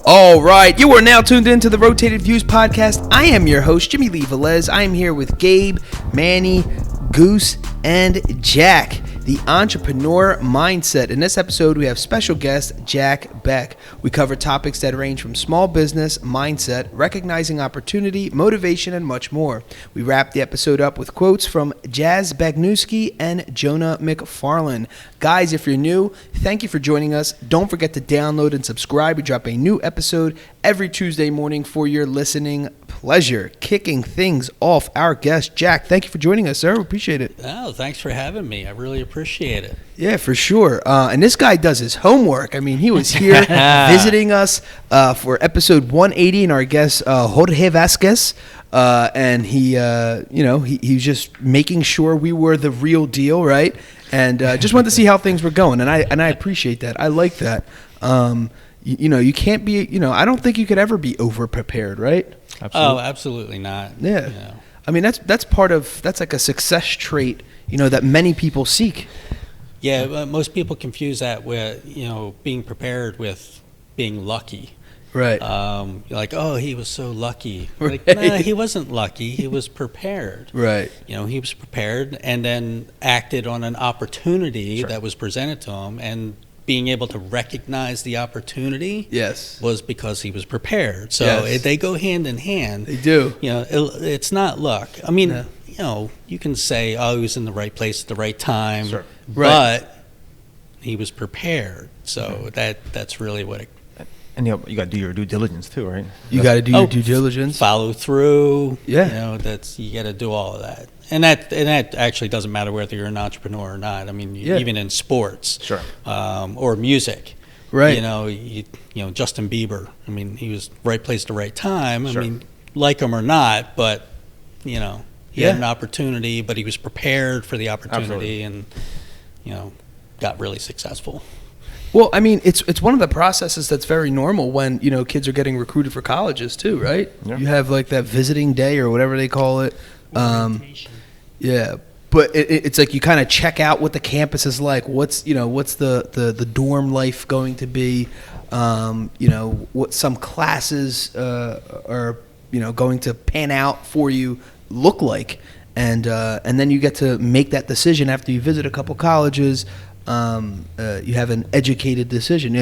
All right, you are now tuned into the Rotated Views podcast. I am your host, Jimmylee Velez. I am here with Gabe, Manny, Goose, and Jack, the entrepreneur mindset. In this episode, we have special guest Jack Beck. We cover topics that range from small business, mindset, recognizing opportunity, motivation, and much more. We wrap the episode up with quotes from Jas Bagniewski and Joanna McFarland. Guys, if you're new, thank you for joining us. Don't forget to download and subscribe. We drop a new episode every Tuesday morning for your listening pleasure. Kicking things off, our guest, Jack. Thank you for joining us, sir. We appreciate it. Oh, thanks for having me. I really appreciate it. Yeah, for sure. And this guy does his homework. I mean, he was here visiting us for episode 180, and our guest, Jorge Vasquez. And he was just making sure we were the real deal, right? And just wanted to see how things were going. And I appreciate that. I like that. You can't be, I don't think you could ever be over-prepared, right? Absolutely. Oh, absolutely not. Yeah. I mean, that's like a success trait, that many people seek. Yeah, most people confuse that with, being prepared with being lucky. Right. Like, oh, he was so lucky. Right. Like, no, he wasn't lucky. He was prepared. Right. He was prepared and then acted on an opportunity that was presented to him, and being able to recognize the opportunity was because he was prepared. So they go hand in hand. They do. It's not luck. I mean, you can say, oh, he was in the right place at the right time, but he was prepared. So that's really what it. And you got to do your due diligence too, right? You got to do your due diligence. Follow through. Yeah. You got to do all of that. And that actually doesn't matter whether you're an entrepreneur or not. I mean, even in sports, or music, right? Justin Bieber. I mean, he was right place at the right time. I mean, like him or not, but he had an opportunity, but he was prepared for the opportunity. Absolutely. And got really successful. Well, I mean, it's one of the processes that's very normal when kids are getting recruited for colleges too, right? Yeah. You have like that visiting day or whatever they call it. Yeah, but it's like you kind of check out what the campus is like. What's the dorm life going to be? What some classes are going to pan out for you look like, and then you get to make that decision after you visit a couple colleges. You have an educated decision.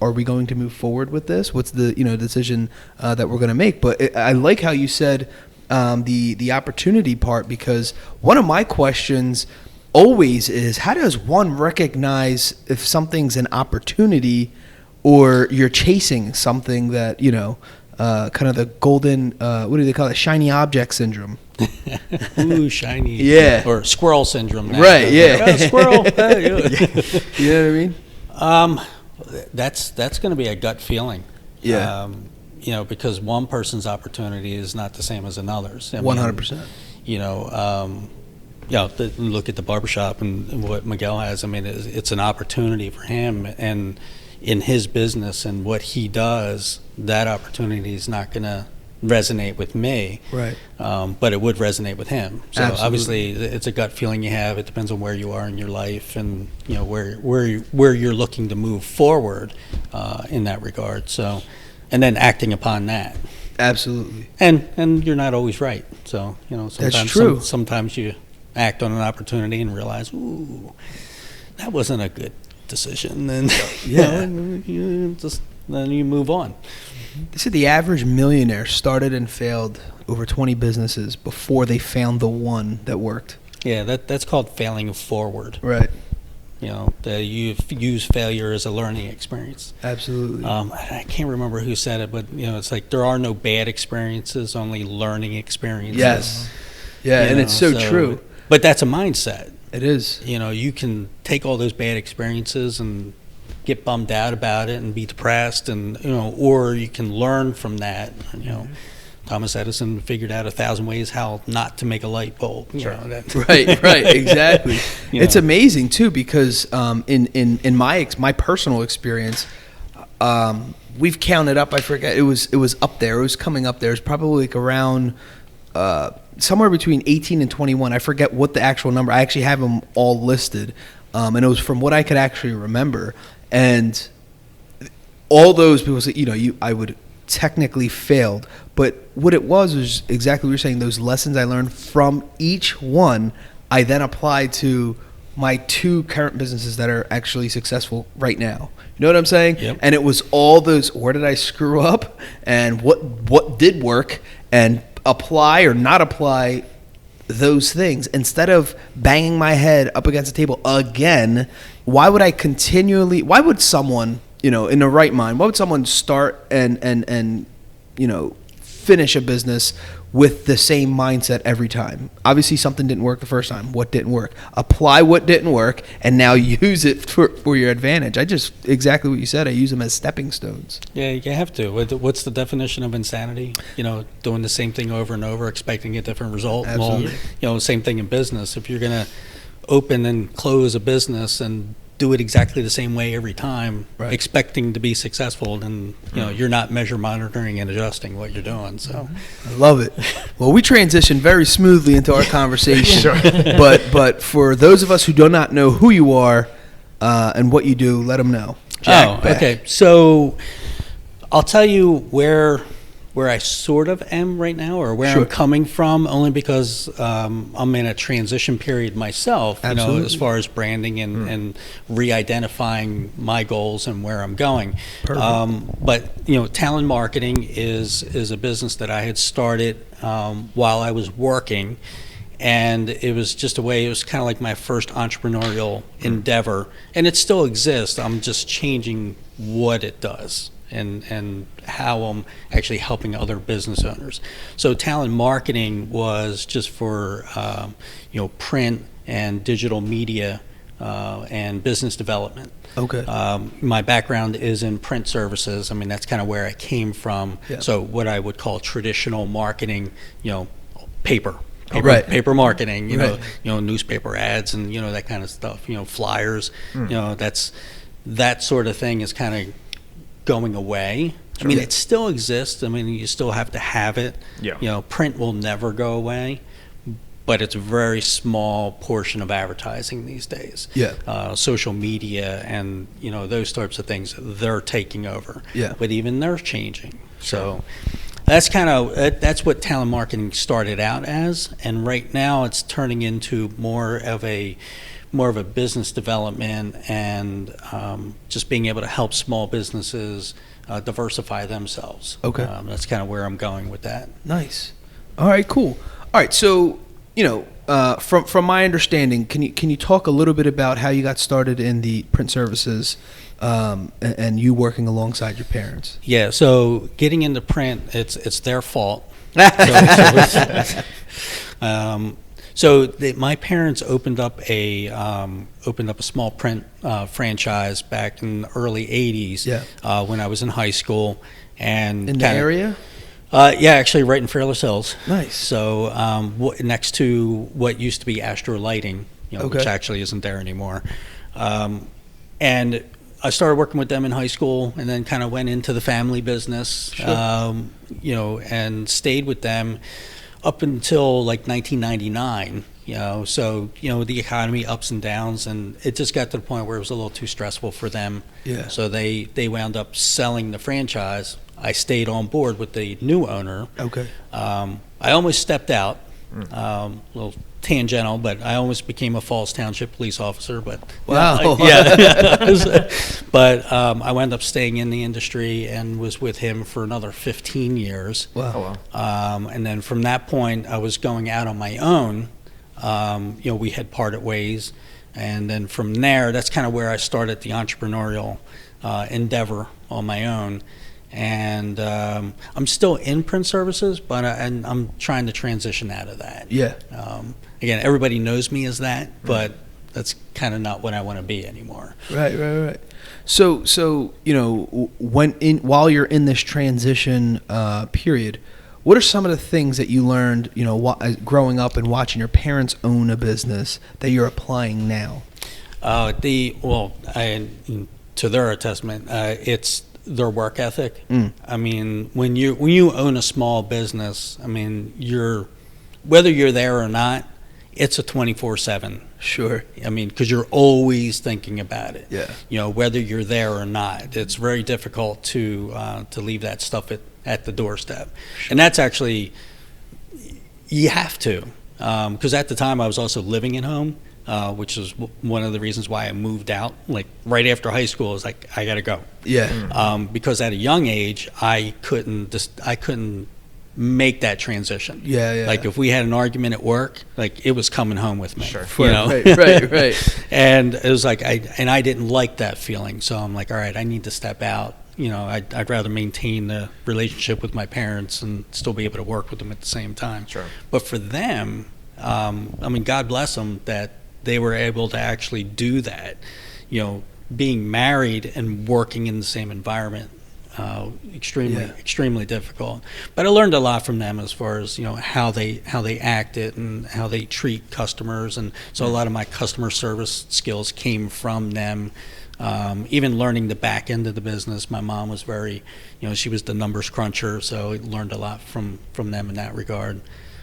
Are we going to move forward with this? What's the decision that we're going to make? But I like how you said the opportunity part, because one of my questions always is, how does one recognize if something's an opportunity or you're chasing something that kind of the golden what do they call it, shiny object syndrome? Ooh, shiny. Yeah. Or squirrel syndrome now. Right, yeah. Oh, squirrel. You know what I mean? That's going to be a gut feeling. Yeah. Because one person's opportunity is not the same as another's. 100%. Look at the barbershop and what Miguel has. I mean, it's an opportunity for him, and in his business and what he does, that opportunity is not going to resonate with me, right? But it would resonate with him. So Absolutely. Obviously, it's a gut feeling you have. It depends on where you are in your life, and where you're looking to move forward in that regard. So, and then acting upon that. Absolutely. And you're not always right. So sometimes that's true. Sometimes you act on an opportunity and realize, ooh, that wasn't a good decision. And then you move on. They said the average millionaire started and failed over 20 businesses before they found the one that worked. Yeah, that's called failing forward. Right. You use failure as a learning experience. Absolutely. I can't remember who said it, but it's like there are no bad experiences, only learning experiences. Yes. Yeah, and it's so true. But that's a mindset. It is. You can take all those bad experiences and get bummed out about it and be depressed, and or you can learn from that. Thomas Edison figured out 1,000 ways how not to make a light bulb. Right, exactly. It's amazing too, because in my personal experience, we've counted up. I forget, it was up there. It was coming up there. It's probably like around somewhere between 18 and 21. I forget what the actual number. I actually have them all listed. and it was from what I could actually remember. And all those people say, I would technically failed, but what it was exactly what you're saying. Those lessons I learned from each one, I then applied to my 2 current businesses that are actually successful right now. You know what I'm saying? Yep. And it was all those, where did I screw up and what did work, and apply or not apply those things. Instead of banging my head up against the table again, why would someone, in the right mind, why would someone start and finish a business with the same mindset every time? Obviously something didn't work the first time. What didn't work? Apply what didn't work and now use it for your advantage. Exactly what you said. I use them as stepping stones. Yeah, you have to. What's the definition of insanity? Doing the same thing over and over, expecting a different result. Absolutely. Well, same thing in business. If you're going to open and close a business and do it exactly the same way every time, right, expecting to be successful, then you're not measure monitoring and adjusting what you're doing. So I love it. Well, we transitioned very smoothly into our conversation. Sure. but for those of us who do not know who you are and what you do, let them know. Jack Beck. Okay. So I'll tell you where I sort of am right now, or where Sure. I'm coming from, only because I'm in a transition period myself, Absolutely. As far as branding and re-identifying my goals and where I'm going. Perfect. But talent marketing is a business that I had started while I was working, and it was just it was kind of like my first entrepreneurial endeavor, and it still exists. I'm just changing what it does and how I'm actually helping other business owners. So talent marketing was just for print and digital media and business development. Okay. My background is in print services. I mean, that's kind of where I came from. Yeah. So what I would call traditional marketing, paper Right. paper marketing, Right. newspaper ads and that kind of stuff, flyers, that's that sort of thing is kind of going away. I mean, it still exists. I mean, you still have to have it. Yeah. Print will never go away, but it's a very small portion of advertising these days. Yeah. Social media and those types of things, they're taking over. Yeah. But even they're changing. So that's what talent marketing started out as, and right now it's turning into more of a business development and just being able to help small businesses diversify themselves. Okay. That's kind of where I'm going with that. Nice. All right, cool. All right, so from my understanding, can you talk a little bit about how you got started in the print services and you working alongside your parents? Yeah. So getting into print, it's their fault. My parents opened up a small print franchise back in the early '80s. Yeah. When I was in high school, and In the area? Yeah, actually, right in Fairless Hills. Nice. So next to what used to be Astro Lighting, Okay. which actually isn't there anymore, and I started working with them in high school, and then kind of went into the family business, Sure. and stayed with them up until like 1999, so the economy ups and downs, and it just got to the point where it was a little too stressful for them. Yeah. So they wound up selling the franchise. I stayed on board with the new owner. Okay. I almost stepped out, a little tangential, but I almost became a Falls Township police officer. But Wow. yeah, but I wound up staying in the industry and was with him for another 15 years. Wow. Oh, wow. And then from that point, I was going out on my own. We had parted ways, and then from there, that's kind of where I started the entrepreneurial endeavor on my own. And I'm still in print services, but I'm trying to transition out of that. Yeah. Again, everybody knows me as that, but that's kind of not what I want to be anymore. Right. So while you're in this transition period, what are some of the things that you learned, growing up and watching your parents own a business that you're applying now? To their testament, it's their work ethic. Mm. I mean, when you own a small business, I mean, whether you're there or not, it's a 24/7 Sure. I mean, because you're always thinking about it. Yeah. You know, whether you're there or not, it's very difficult to leave that stuff at the doorstep. Sure. And that's actually, you have to, because at the time I was also living at home, which is one of the reasons why I moved out. Like right after high school, I was like, I got to go. Yeah. Because at a young age, I couldn't make that transition. Yeah. Like if we had an argument at work, like it was coming home with me. Sure. You know? Right. And it was like I didn't like that feeling. So I'm like, all right, I need to step out. You know, I'd rather maintain the relationship with my parents and still be able to work with them at the same time. Sure. But for them, I mean, God bless them that they were able to actually do that. You know, being married and working in the same environment. Extremely difficult. But I learned a lot from them as far as, you know, how they acted and how they treat customers, and so a lot of my customer service skills came from them. Even learning the back end of the business, my mom was very, you know, she was the numbers cruncher, so I learned a lot from them in that regard.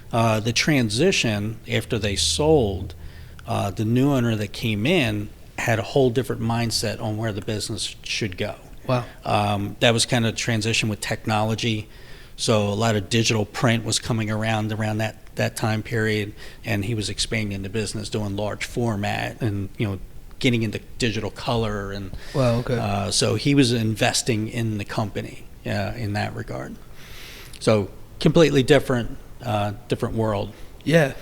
The transition after they sold, the new owner that came in had a whole different mindset on where the business should go. Wow. That was kind of transition with technology. So a lot of digital print was coming around that time period, and he was expanding the business, doing large format and, you know, getting into digital color. And wow, okay. So he was investing in the company in that regard. So completely different world. Yeah.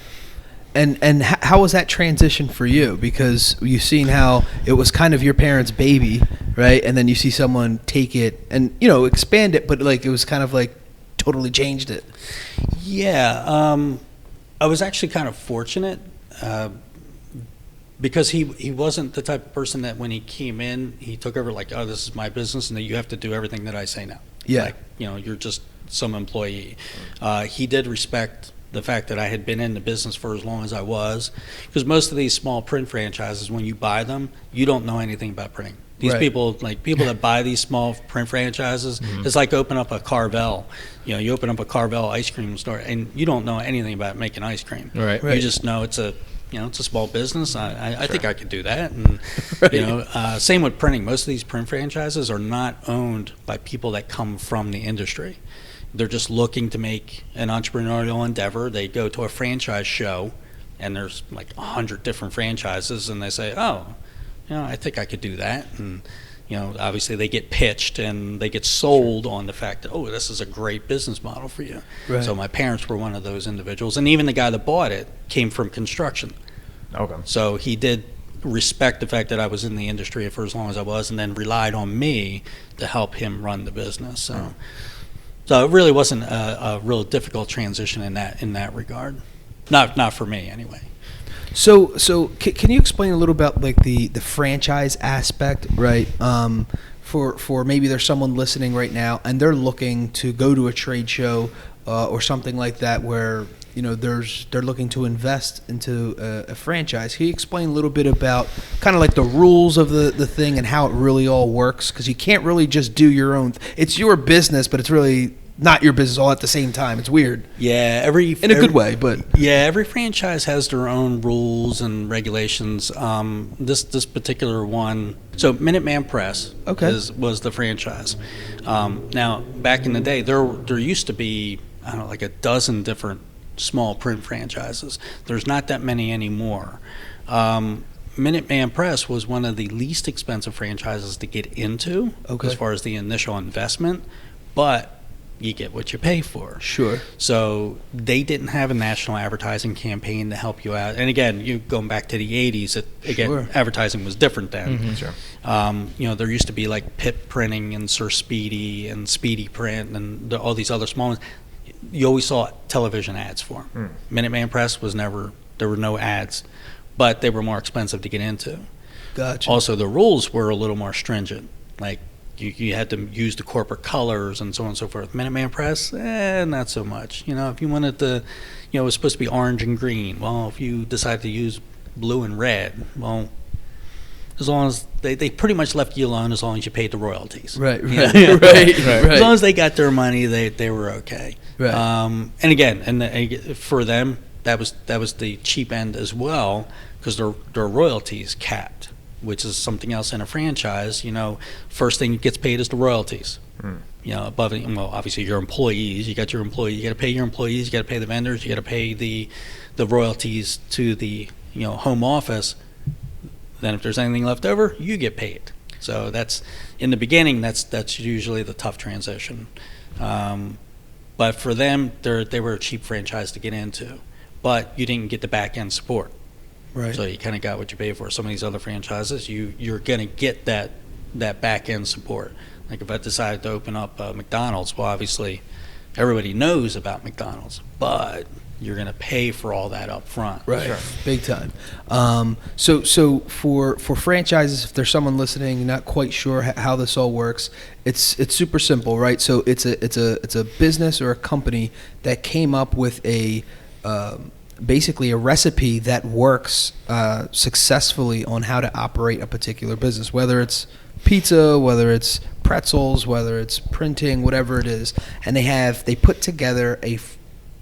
And how was that transition for you? Because you've seen how it was kind of your parents' baby, right? And then you see someone take it and, you know, expand it, but like it was kind of like totally changed it. Yeah. I was actually kind of fortunate because he wasn't the type of person that when he came in, he took over like, oh, this is my business and that you have to do everything that I say now. Yeah. Like, you know, you're just some employee. He did respect the fact that I had been in the business for as long as I was, because most of these small print franchises, when you buy them, you don't know anything about printing. These right. people that buy these small print franchises, it's like open up a Carvel. You know, you open up a Carvel ice cream store, and you don't know anything about making ice cream. Right. You just know it's a small business. I think I could do that. And right. you know, same with printing. Most of these print franchises are not owned by people that come from the industry. They're just looking to make an entrepreneurial endeavor. They go to a franchise show, and there's like 100 different franchises, and they say, oh, you know, I think I could do that. And, you know, obviously they get pitched and they get sold on the fact that, oh, this is a great business model for you. Right. So my parents were one of those individuals. And even the guy that bought it came from construction. Okay. So he did respect the fact that I was in the industry for as long as I was, and then relied on me to help him run the business. So it really wasn't a real difficult transition in that regard. Not for me anyway. So can you explain a little about like the franchise aspect, right? For maybe there's someone listening right now and they're looking to go to a trade show or something like that where, you know, they're looking to invest into a franchise. Can you explain a little bit about kind of like the rules of the thing and how it really all works? Because you can't really just do your own. It's your business, but it's really not your business all at the same time. It's weird. Yeah, in a good way, but every franchise has their own rules and regulations. This particular one, so Minuteman Press, was the franchise. Now, back in the day, there used to be, I don't know, like a dozen different small print franchises. There's not that many anymore. Minuteman Press was one of the least expensive franchises to get into as far as the initial investment, but you get what you pay for. Sure. So they didn't have a national advertising campaign to help you out. And again, you going back to the 80s, advertising was different then. Mm-hmm. Sure. You know, there used to be like Pip Printing and Sir Speedy and Speedy Print and all these other small ones. You always saw television ads for them. Minuteman Press there were no ads, but they were more expensive to get into. Gotcha. Also, the rules were a little more stringent. Like, you had to use the corporate colors and so on and so forth. Minuteman Press, not so much. You know, if you wanted to, you know, it was supposed to be orange and green. Well, if you decided to use blue and red, well, as long as they pretty much left you alone as long as you paid the royalties. Right. Right. As long as they got their money, they were okay. Right. And again, for them, that was the cheap end as well, because their royalties capped, which is something else in a franchise. First thing that gets paid is the royalties. Above it, well, obviously your employees. You got to pay your employees. You got to pay the vendors. You got to pay the royalties to the home office. Then if there's anything left over, you get paid. So that's in the beginning. That's usually the tough transition. But for them, they were a cheap franchise to get into, but you didn't get the back end support. Right. So you kind of got what you paid for. Some of these other franchises, you're going to get that back end support. Like if I decided to open up McDonald's, well, obviously everybody knows about McDonald's, but you're going to pay for all that up front. Right, sure. Big time. So for franchises, if there's someone listening not quite sure how this all works, it's super simple, right? So it's a business or a company that came up with basically a recipe that works successfully on how to operate a particular business, whether it's pizza, whether it's pretzels, whether it's printing, whatever it is, and they put together a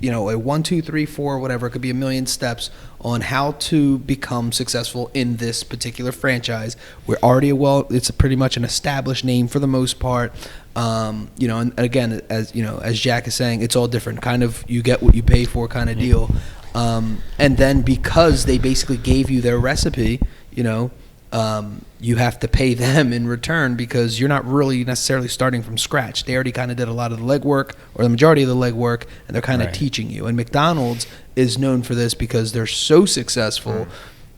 1, 2, 3, 4, whatever. It could be a million steps on how to become successful in this particular franchise. It's pretty much an established name for the most part. And again, as Jack is saying, it's all different. Kind of you get what you pay for kind of deal. And then because they basically gave you their recipe, you have to pay them in return because you're not really necessarily starting from scratch. They already kind of did a lot of the legwork or the majority of the legwork, and they're kind of teaching you. And McDonald's is known for this because they're so successful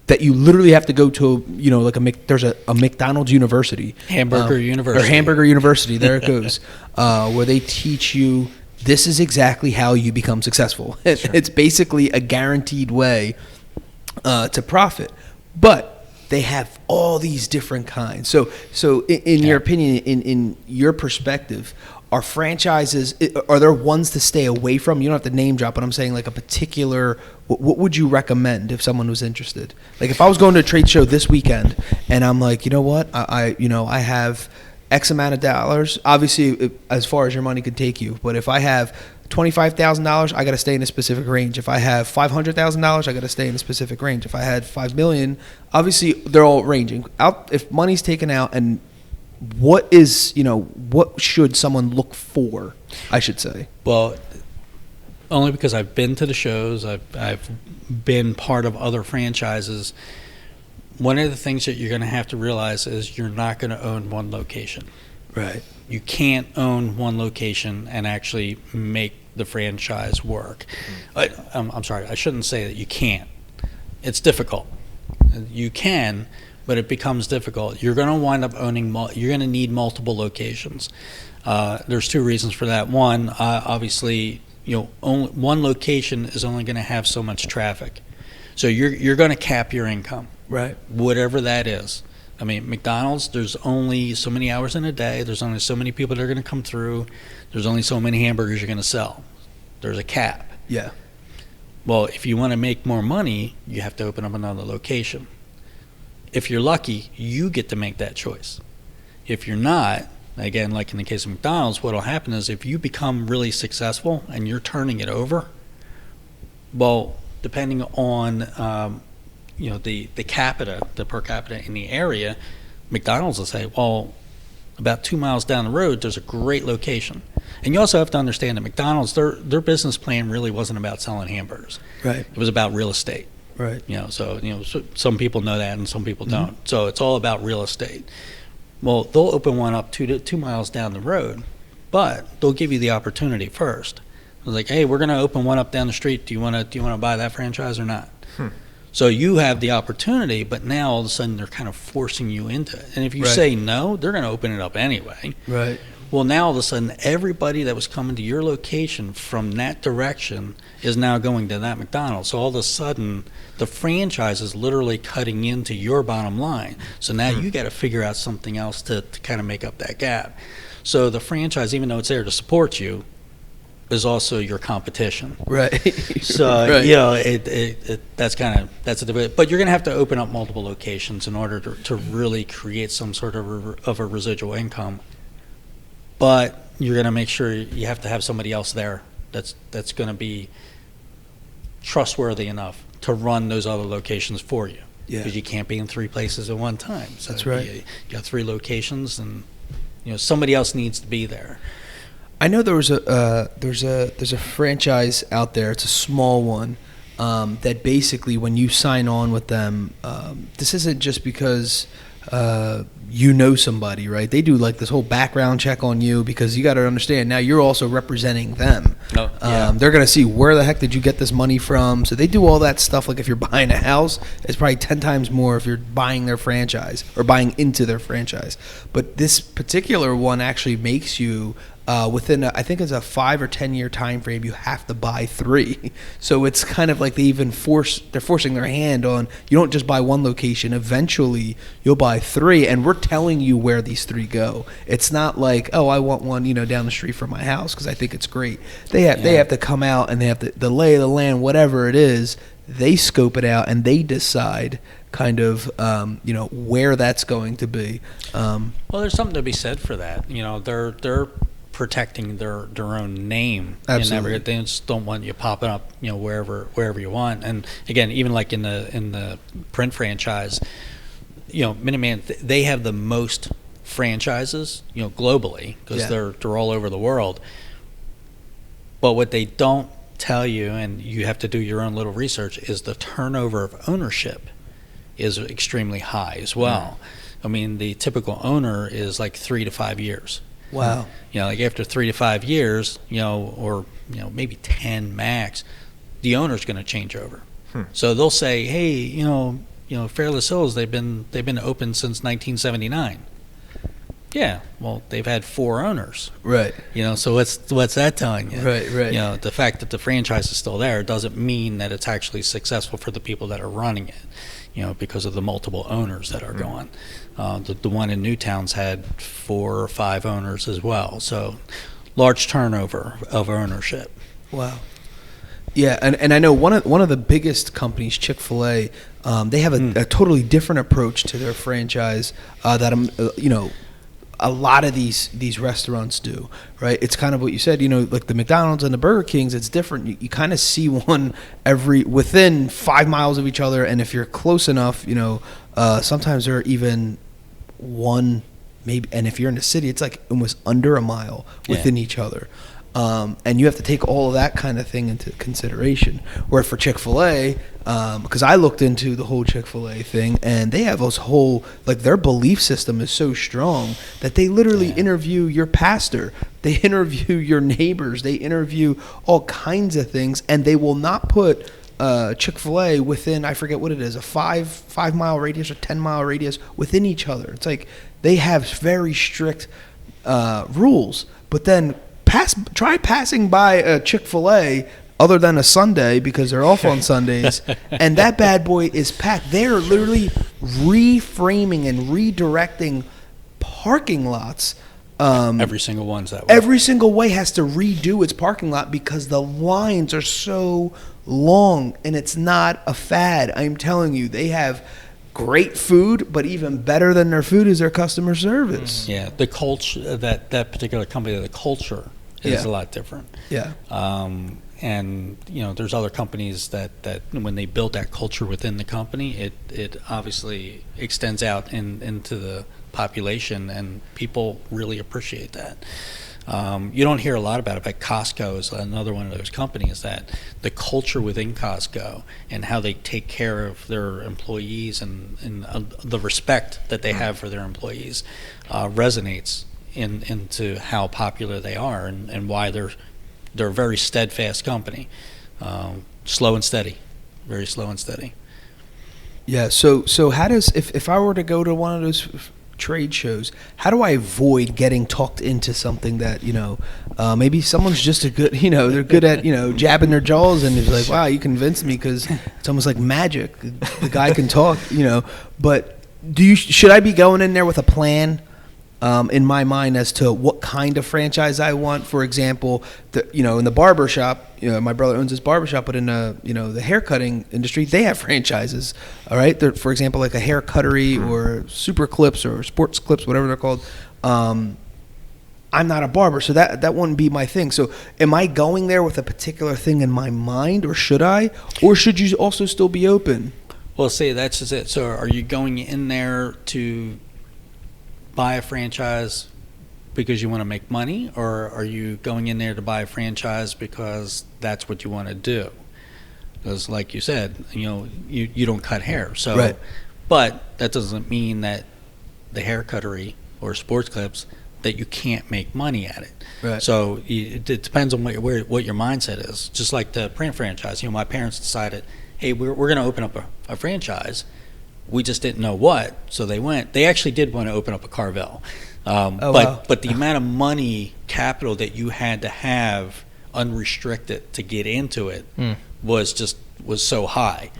that you literally have to go to, there's a McDonald's University. Hamburger University. Or Hamburger University, there it goes, where they teach you this is exactly how you become successful. Sure. It's basically a guaranteed way to profit. But they have all these different kinds. So in your opinion, in your perspective, are franchises, are there ones to stay away from? You don't have to name drop, but I'm saying like a particular, what would you recommend if someone was interested? Like if I was going to a trade show this weekend and I'm like, you know what, I have X amount of dollars, obviously as far as your money could take you, but if I have $25,000, I got to stay in a specific range. If I have $500,000, I got to stay in a specific range. If I had $5 million, obviously they're all ranging. If money's taken out, and what should someone look for, I should say? Well, only because I've been to the shows, I've been part of other franchises. One of the things that you're going to have to realize is you're not going to own one location. Right. You can't own one location and actually make the franchise work. I'm sorry, I shouldn't say that you can't. It's difficult. You can, but it becomes difficult. You're going to wind up owning, you're going to need multiple locations. There's two reasons for that. One, obviously, only one location is only going to have so much traffic. So you're going to cap your income. Right. Whatever that is. I mean, McDonald's, there's only so many hours in a day. There's only so many people that are going to come through. There's only so many hamburgers you're going to sell. There's a cap. Yeah. Well, if you want to make more money, you have to open up another location. If you're lucky, you get to make that choice. If you're not, again, like in the case of McDonald's, what will happen is if you become really successful and you're turning it over, well, depending on the per capita in the area, McDonald's will say, well, about 2 miles down the road, there's a great location. And you also have to understand that McDonald's, their business plan really wasn't about selling hamburgers. Right. It was about real estate. Right. So some people know that and some people don't. So it's all about real estate. Well, they'll open one up 2 miles down the road, but they'll give you the opportunity first. It's like, hey, we're going to open one up down the street. Do you want to buy that franchise or not? So you have the opportunity, but now all of a sudden they're kind of forcing you into it. And if you say no, they're going to open it up anyway. Right. Well, now all of a sudden everybody that was coming to your location from that direction is now going to that McDonald's. So all of a sudden the franchise is literally cutting into your bottom line. So now you got to figure out something else to kind of make up that gap. So the franchise, even though it's there to support you, is also your competition. Right. So, that's a debate. But you're going to have to open up multiple locations in order to really create some sort of a residual income. But you're going to make sure you have to have somebody else there that's going to be trustworthy enough to run those other locations for you. Yeah. Because you can't be in 3 places at one time. So That's right. You got 3 locations, and somebody else needs to be there. I know there's a franchise out there. It's a small one that basically when you sign on with them, this isn't just because you know somebody, right? They do like this whole background check on you, because you got to understand now you're also representing them. Oh, yeah. They're going to see where the heck did you get this money from. So they do all that stuff. Like if you're buying a house, it's probably 10 times more if you're buying their franchise or buying into their franchise. But this particular one actually makes you within I think it's a 5 or 10 year time frame, you have to buy 3. So it's kind of like they're forcing their hand on, you don't just buy one location. Eventually you'll buy 3, and we're telling you where these 3 go. It's not like, oh, I want one down the street from my house because I think it's great. They have to come out, and they have to, the lay of the land, whatever it is, they scope it out and they decide kind of where that's going to be. Well, there's something to be said for that. They're protecting their own name. Absolutely. They just don't want you popping up wherever you want. And again, even like in the print franchise, Minuteman, they have the most franchises globally, because they're all over the world. But what they don't tell you, and you have to do your own little research, is the turnover of ownership is extremely high as well. I mean, the typical owner is like 3 to 5 years. Wow. Like after 3 to 5 years, or maybe 10 max, the owner's going to change over. So they'll say, hey, Fairless Hills, they've been open since 1979. Yeah, well, they've had 4 owners. Right. So what's that telling you? Right. The fact that the franchise is still there doesn't mean that it's actually successful for the people that are running it, because of the multiple owners that are going. The one in Newtown's had 4 or 5 owners as well. So large turnover of ownership. Wow. Yeah, and I know one of the biggest companies, Chick-fil-A, they have a totally different approach to their franchise that a lot of these restaurants do, right? It's kind of what you said, like the McDonald's and the Burger Kings, it's different. You kind of see one within 5 miles of each other, and if you're close enough, sometimes they're even one, maybe, and if you're in the city, it's like almost under a mile within each other. And you have to take all of that kind of thing into consideration. Where for Chick-fil-A, because I looked into the whole Chick-fil-A thing, and they have this whole, like, their belief system is so strong that they literally interview your pastor, they interview your neighbors, they interview all kinds of things, and they will not put Chick-fil-A within, I forget what it is, a 5 mile radius or 10 mile radius within each other. It's like they have very strict rules, but then try passing by a Chick-fil-A other than a Sunday, because they're off on Sundays, and that bad boy is packed. They're literally reframing and redirecting parking lots. Every single one's that way. Every single way has to redo its parking lot because the lines are so long, and it's not a fad. I'm telling you, they have great food, but even better than their food is their customer service. Yeah, the culture, that particular company, the culture is a lot different. Yeah. And there's other companies that when they build that culture within the company, it obviously extends out into the population, and people really appreciate that. You don't hear a lot about it, but Costco is another one of those companies that the culture within Costco and how they take care of their employees and the respect that they have for their employees resonates into how popular they are and why they're a very steadfast company, slow and steady, very slow and steady. Yeah. So how does, if I were to go to one of those trade shows, how do I avoid getting talked into something that maybe someone's just they're good at jabbing their jaws, and it's like, wow, you convinced me, because it's almost like magic. The guy can talk, but should I be going in there with a plan in my mind as to what kind of franchise I want? For example, in the barber shop, my brother owns this barber shop, but in the hair cutting industry, they have franchises. All right, they're, for example, like a hair cuttery or super clips or sports clips, whatever they're called. I'm I'm not a barber, so that wouldn't be my thing. So am I going there with a particular thing in my mind, or should I? Or should you also still be open? Well, see, that's just it. So are you going in there to buy a franchise because you want to make money, or are you going in there to buy a franchise because that's what you want to do? Because like you said, you don't cut hair. So, right. But that doesn't mean that the haircuttery or sports clips that you can't make money at it. Right. So it depends on what your mindset is. Just like the print franchise, my parents decided, hey, we're going to open up a franchise. We just didn't know what, so they went. They actually did want to open up a Carvel, but the amount of money, capital that you had to have unrestricted to get into it was so high.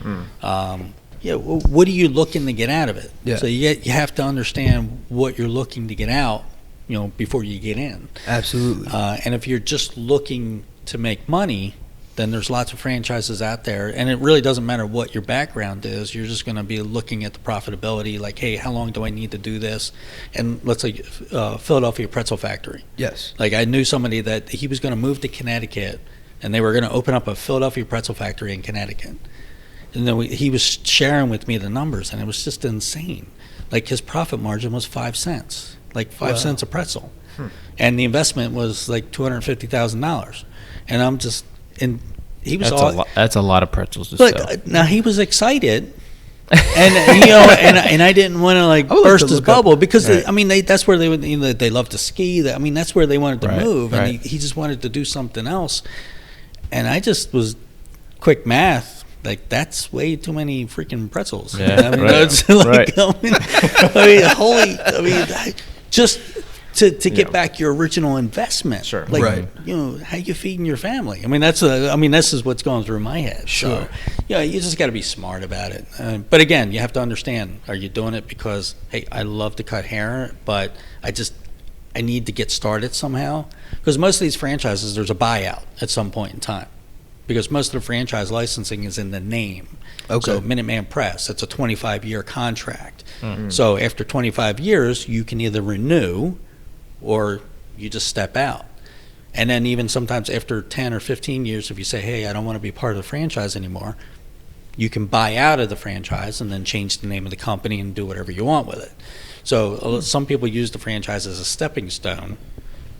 What are you looking to get out of it? Yeah. So you have to understand what you're looking to get out, before you get in. Absolutely. And if you're just looking to make money, then there's lots of franchises out there, and it really doesn't matter what your background is. You're just going to be looking at the profitability, like, hey, how long do I need to do this? And let's say Philadelphia Pretzel Factory. Yes. Like, I knew somebody that he was going to move to Connecticut, and they were going to open up a Philadelphia Pretzel Factory in Connecticut. And then he was sharing with me the numbers, and it was just insane. Like, his profit margin was 5 cents, like 5 cents a pretzel. And the investment was like $250,000. And I'm just... And he was that's a lot of pretzels to sell. Now he was excited, and and I didn't want to burst his bubble because right. That's where they love to ski. That's where they wanted to move, and he just wanted to do something else. And I just was quick math. Like, that's way too many freaking pretzels. Yeah, that's just. To get back your original investment, sure, right? How you feeding your family? This is what's going through my head. Sure. So, you just got to be smart about it. But again, you have to understand: are you doing it because, hey, I love to cut hair, but I need to get started somehow? Because most of these franchises, there's a buyout at some point in time, because most of the franchise licensing is in the name. Okay. So Minuteman Press, it's a 25-year contract. Mm-hmm. So after 25 years, you can either renew or you just step out. And then even sometimes after 10 or 15 years, if you say, hey, I don't want to be part of the franchise anymore, you can buy out of the franchise and then change the name of the company and do whatever you want with it. So some people use the franchise as a stepping stone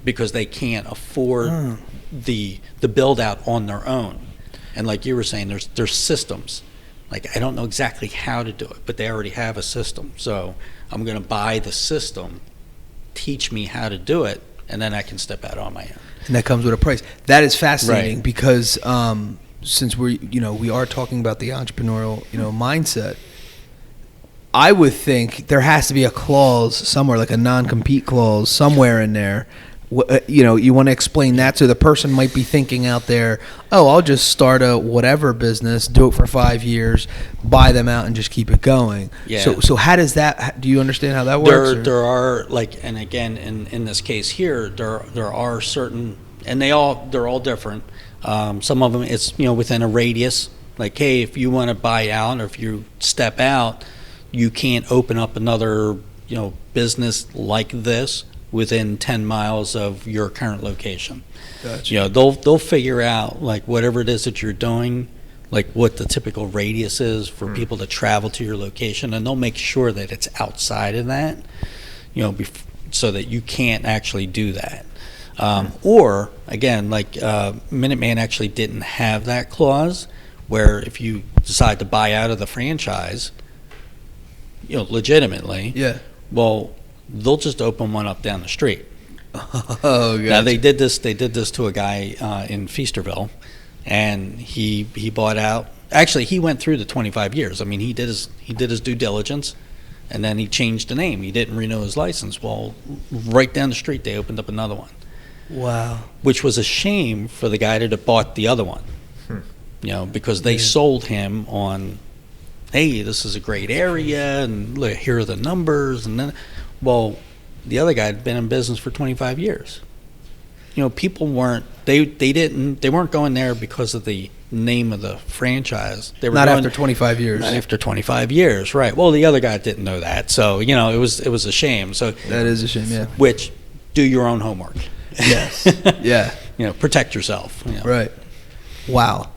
because they can't afford the build out on their own. And like you were saying, there's systems. Like, I don't know exactly how to do it, but they already have a system. So I'm going to buy the system, teach me how to do it, and then I can step out on my own. And that comes with a price. That is fascinating, right. Because since we are talking about the entrepreneurial mindset, I would think there has to be a clause somewhere, like a non-compete clause somewhere in there. You want to explain that to the person might be thinking out there, oh, I'll just start a whatever business, do it for 5 years, buy them out, and just keep it going. Yeah. So how does that? Do you understand how that works? There are, like, and again, in this case here, there are certain, and they're all different. Some of them, it's within a radius. Like, hey, if you want to buy out or if you step out, you can't open up another business like this within 10 miles of your current location. Gotcha. They'll figure out, like, whatever it is that you're doing, like what the typical radius is for people to travel to your location, and they'll make sure that it's outside of that, so that you can't actually do that. Or again, like Minuteman actually didn't have that clause where if you decide to buy out of the franchise, legitimately, well, they'll just open one up down the street. Oh, gotcha. Now they did this to a guy in Feasterville, and he bought out. Actually, he went through the 25 years. He did his due diligence, and then he changed the name. He didn't renew his license. Well, right down the street they opened up another one. Wow. Which was a shame for the guy that had bought the other one. Because they sold him on, hey, this is a great area, and look, here are the numbers, and then. Well, the other guy had been in business for 25 years. People weren't going there because of the name of the franchise. They were after 25 years. Not after 25 years, right? Well, the other guy didn't know that, so it was a shame. So that is a shame, yeah. Which do your own homework. Yes. Yeah. Protect yourself. Right. Wow.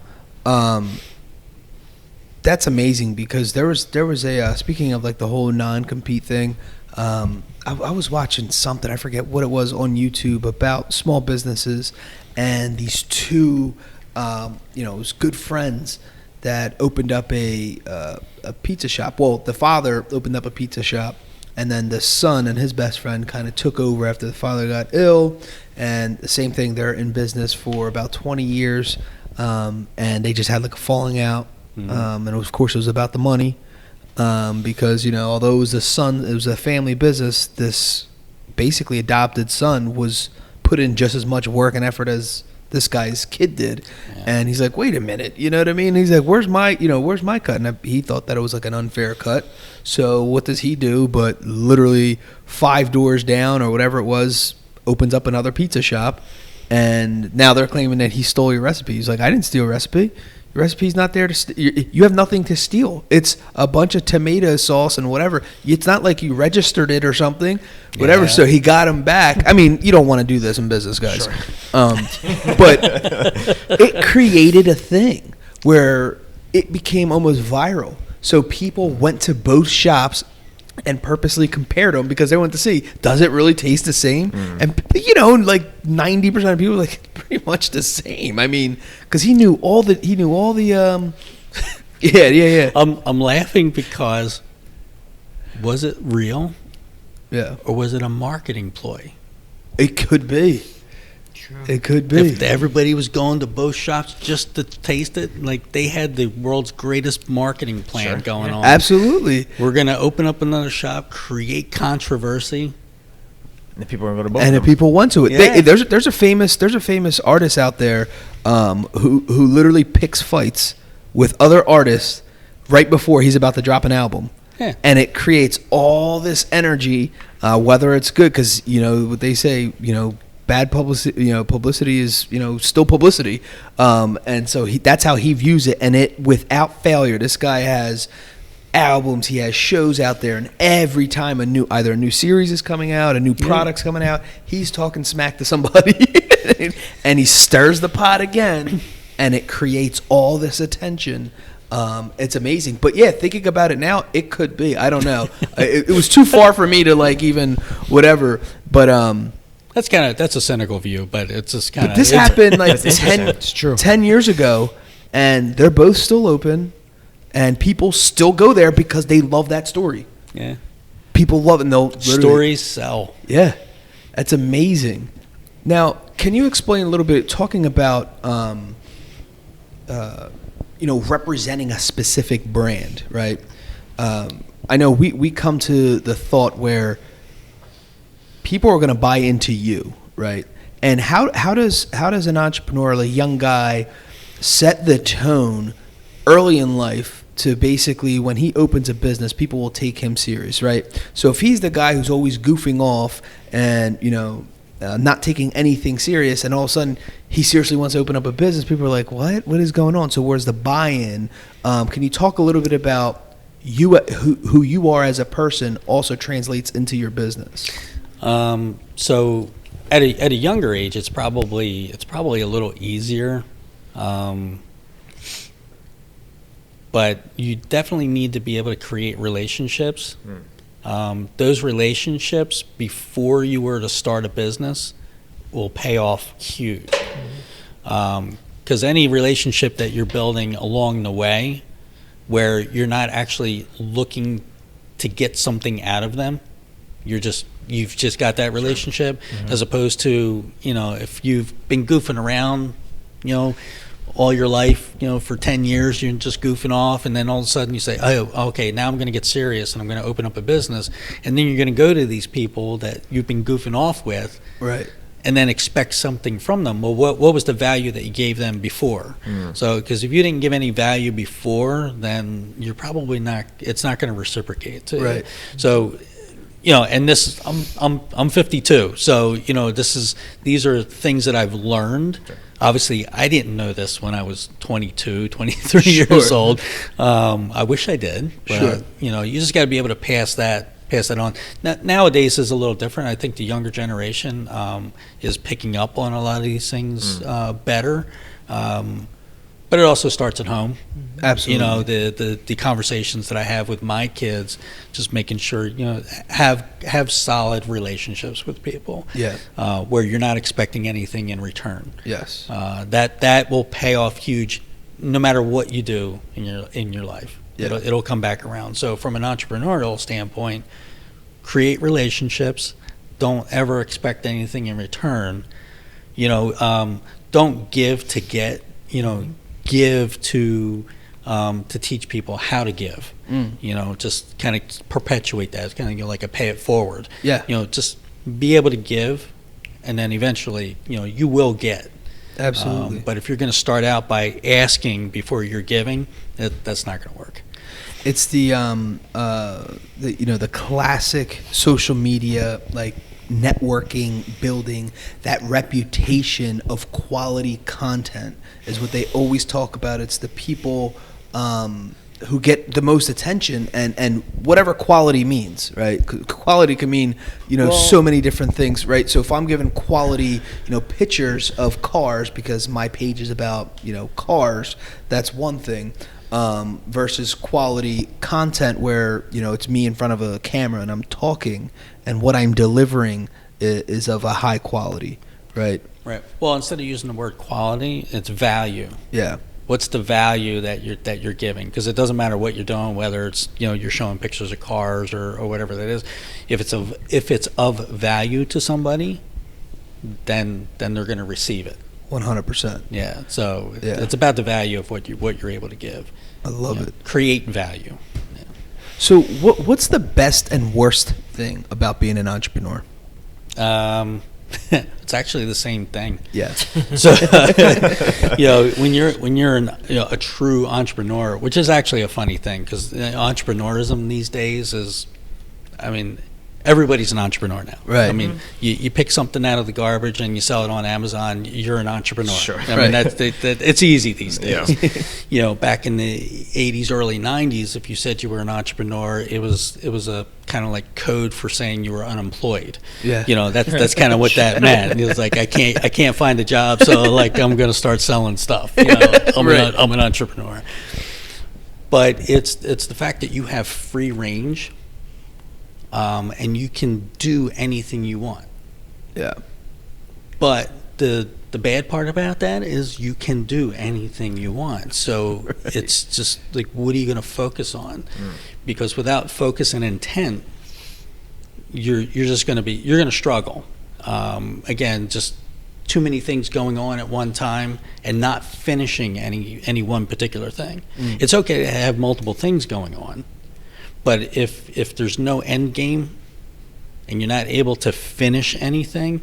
That's amazing, because there was a speaking of like the whole non-compete thing. I was watching something, I forget what it was, on YouTube about small businesses, and these two, it was good friends that opened up a pizza shop. Well, the father opened up a pizza shop, and then the son and his best friend kind of took over after the father got ill. And the same thing, they're in business for about 20 years, and they just had like a falling out. And of course it was about the money, because although it was it was a family business, this basically adopted son was put in just as much work and effort as this guy's kid did. Yeah. And he's like, wait a minute, you know what I mean? He's like, where's my cut? And he thought that it was like an unfair cut. So what does he do but literally 5 doors down or whatever it was, opens up another pizza shop, and now they're claiming that he stole your recipe. He's like, I didn't steal a recipe. Your recipe's not there to you have nothing to steal. It's a bunch of tomato sauce and whatever. It's not like you registered it or something, whatever. Yeah. So he got him back. I mean, you don't want to do this in business, guys. Sure. But it created a thing where it became almost viral. So people went to both shops and purposely compared them because they wanted to see, does it really taste the same? And like 90% of people were like, pretty much the same. I mean, because he knew all the yeah. I'm laughing because, was it real? Yeah. Or was it a marketing ploy? It could be. True. It could be. If everybody was going to both shops just to taste it, like they had the world's greatest marketing plan going on. Absolutely. We're going to open up another shop, create controversy. And the people are going to both. And if people want to it, yeah. there's a famous artist out there who literally picks fights with other artists right before he's about to drop an album. Yeah. And it creates all this energy, whether it's good, because what they say, bad publicity, publicity is, still publicity. And so that's how he views it. And it, without failure, this guy has albums, he has shows out there, and every time either a new series is coming out, a new product's coming out, he's talking smack to somebody and he stirs the pot again, and it creates all this attention. It's amazing. But yeah, thinking about it now, it could be. I don't know. It was too far for me to like even whatever. But that's a cynical view. But it's just kind of. But this happened like 10 years ago, and they're both still open, and people still go there because they love that story. Yeah. People love it. And they'll stories sell. Yeah, that's amazing. Now, can you explain a little bit, talking about representing a specific brand, right? I know we come to the thought where people are going to buy into you, right? And how does an entrepreneur, like a young guy, set the tone early in life to basically, when he opens a business, people will take him serious, right? So if he's the guy who's always goofing off and not taking anything serious, and all of a sudden he seriously wants to open up a business, people are like, what is going on? So where's the buy-in? Can you talk a little bit about who you are as a person also translates into your business? So at a younger age, it's probably a little easier, but you definitely need to be able to create relationships. Those relationships before you were to start a business will pay off huge. Because any relationship that you're building along the way where you're not actually looking to get something out of them, you've just got that relationship, as opposed to, if you've been goofing around, all your life, for 10 years, you're just goofing off, and then all of a sudden you say, oh, okay, now I'm going to get serious and I'm going to open up a business. And then you're going to go to these people that you've been goofing off with, right, and then expect something from them. Well, what was the value that you gave them before? So, because if you didn't give any value before, then you're probably it's not going to reciprocate. Right. So, and this, I'm 52, so these are things that I've learned. Sure. Obviously, I didn't know this when I was 22, 23 years old. I wish I did. But, sure. You just got to be able to pass that pass that on. Nowadays is a little different. I think the younger generation is picking up on a lot of these things better. But it also starts at home. Absolutely. You know, the conversations that I have with my kids, just making sure, you know, have solid relationships with people. Yeah. Where you're not expecting anything in return. Yes. That will pay off huge, no matter what you do in your life. Yeah. It'll come back around. So from an entrepreneurial standpoint, create relationships. Don't ever expect anything in return. You know, don't give to get. You know, give to teach people how to give. You know, just kind of perpetuate that. It's kind of, you know, like a pay it forward. Yeah. You know, just be able to give, and then eventually, you know, you will get. Absolutely. But if you're going to start out by asking before you're giving, that's not going to work. It's the you know, the classic social media, like, networking, building that reputation of quality content is what they always talk about. It's the people who get the most attention, and whatever quality means, right? Quality can mean, you know, so many different things, right? So if I'm giving quality, you know, pictures of cars because my page is about, you know, cars, that's one thing. Versus quality content where, you know, it's me in front of a camera and I'm talking, and what I'm delivering is of a high quality, right? Right. Well, instead of using the word quality, it's value. Yeah. What's the value that you're giving? Because it doesn't matter what you're doing, whether it's, you know, you're showing pictures of cars or whatever that is. If it's of value to somebody, then they're going to receive it. 100%. Yeah. So Yeah. it's about the value of what you're able to give. I love it. Create value. Yeah. So what's the best and worst thing about being an entrepreneur? It's actually the same thing. Yeah. So, you know, when you're a true entrepreneur, which is actually a funny thing, because entrepreneurism these days is, I mean, everybody's an entrepreneur now. Right. I mean, you pick something out of the garbage and you sell it on Amazon, you're an entrepreneur. Sure. I mean, it's easy these days. Yeah. You know, back in the 80s, early 90s, if you said you were an entrepreneur, it was a kind of like code for saying you were unemployed. Yeah. You know, that's kind of what that meant. It was like, I can't find a job, so like I'm going to start selling stuff. You know, I'm an entrepreneur. But it's the fact that you have free range. And you can do anything you want. Yeah. But the bad part about that is you can do anything you want. So it's just like, what are you going to focus on? Because without focus and intent, you're going to struggle. Again, just too many things going on at one time and not finishing any one particular thing. It's okay to have multiple things going on. But if there's no end game and you're not able to finish anything,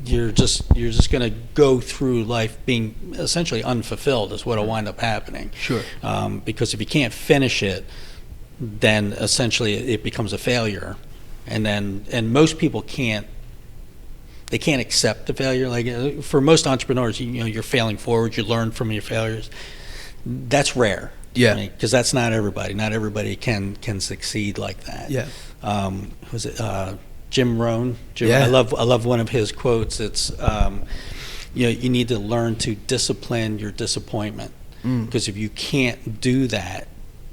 you're just going to go through life being essentially unfulfilled is what'll wind up happening. Sure. Because if you can't finish it, then essentially it becomes a failure. And most people can't accept the failure. Like for most entrepreneurs, you know, you're failing forward, you learn from your failures. That's rare. Yeah. Because that's not everybody. Not everybody can succeed like that. Yeah. Was it Jim Rohn? Yeah. I love one of his quotes. It's you know, you need to learn to discipline your disappointment, because if you can't do that,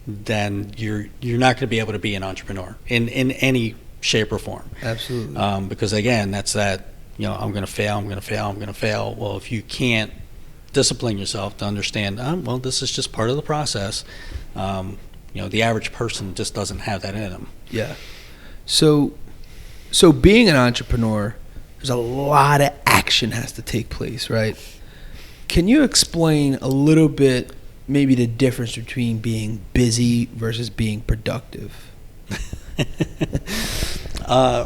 then you're not going to be able to be an entrepreneur in any shape or form. Absolutely. Because again, that's that, you know, I'm going to fail. Well, if you can't discipline yourself to understand, well, this is just part of the process. You know, the average person just doesn't have that in them. Yeah. So being an entrepreneur, there's a lot of action has to take place, right? Can you explain a little bit maybe the difference between being busy versus being productive?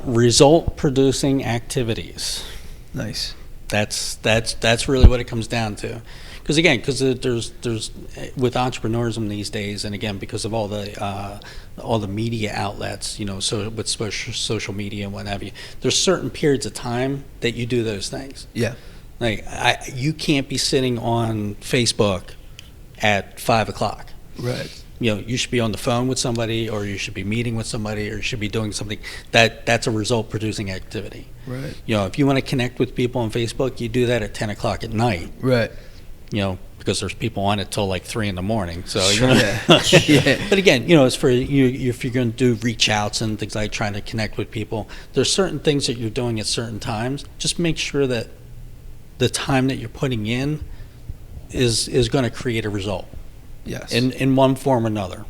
Result producing activities. Nice. That's really what it comes down to. Because there's with entrepreneurism these days, and again because of all the media outlets, you know, so with social media and what have you, there's certain periods of time that you do those things. Yeah. Like you can't be sitting on Facebook at 5 o'clock. Right. you should be on the phone with somebody, or you should be meeting with somebody, or you should be doing something that's a result producing activity. Right. If you want to connect with people on Facebook, you do that at 10 o'clock at night. Right. Because there's people on it till like 3 in the morning. So, Yeah. But again, it's for you, if you're going to do reach outs and things like trying to connect with people, there's certain things that you're doing at certain times. Just make sure that the time that you're putting in is going to create a result. Yes. In one form or another.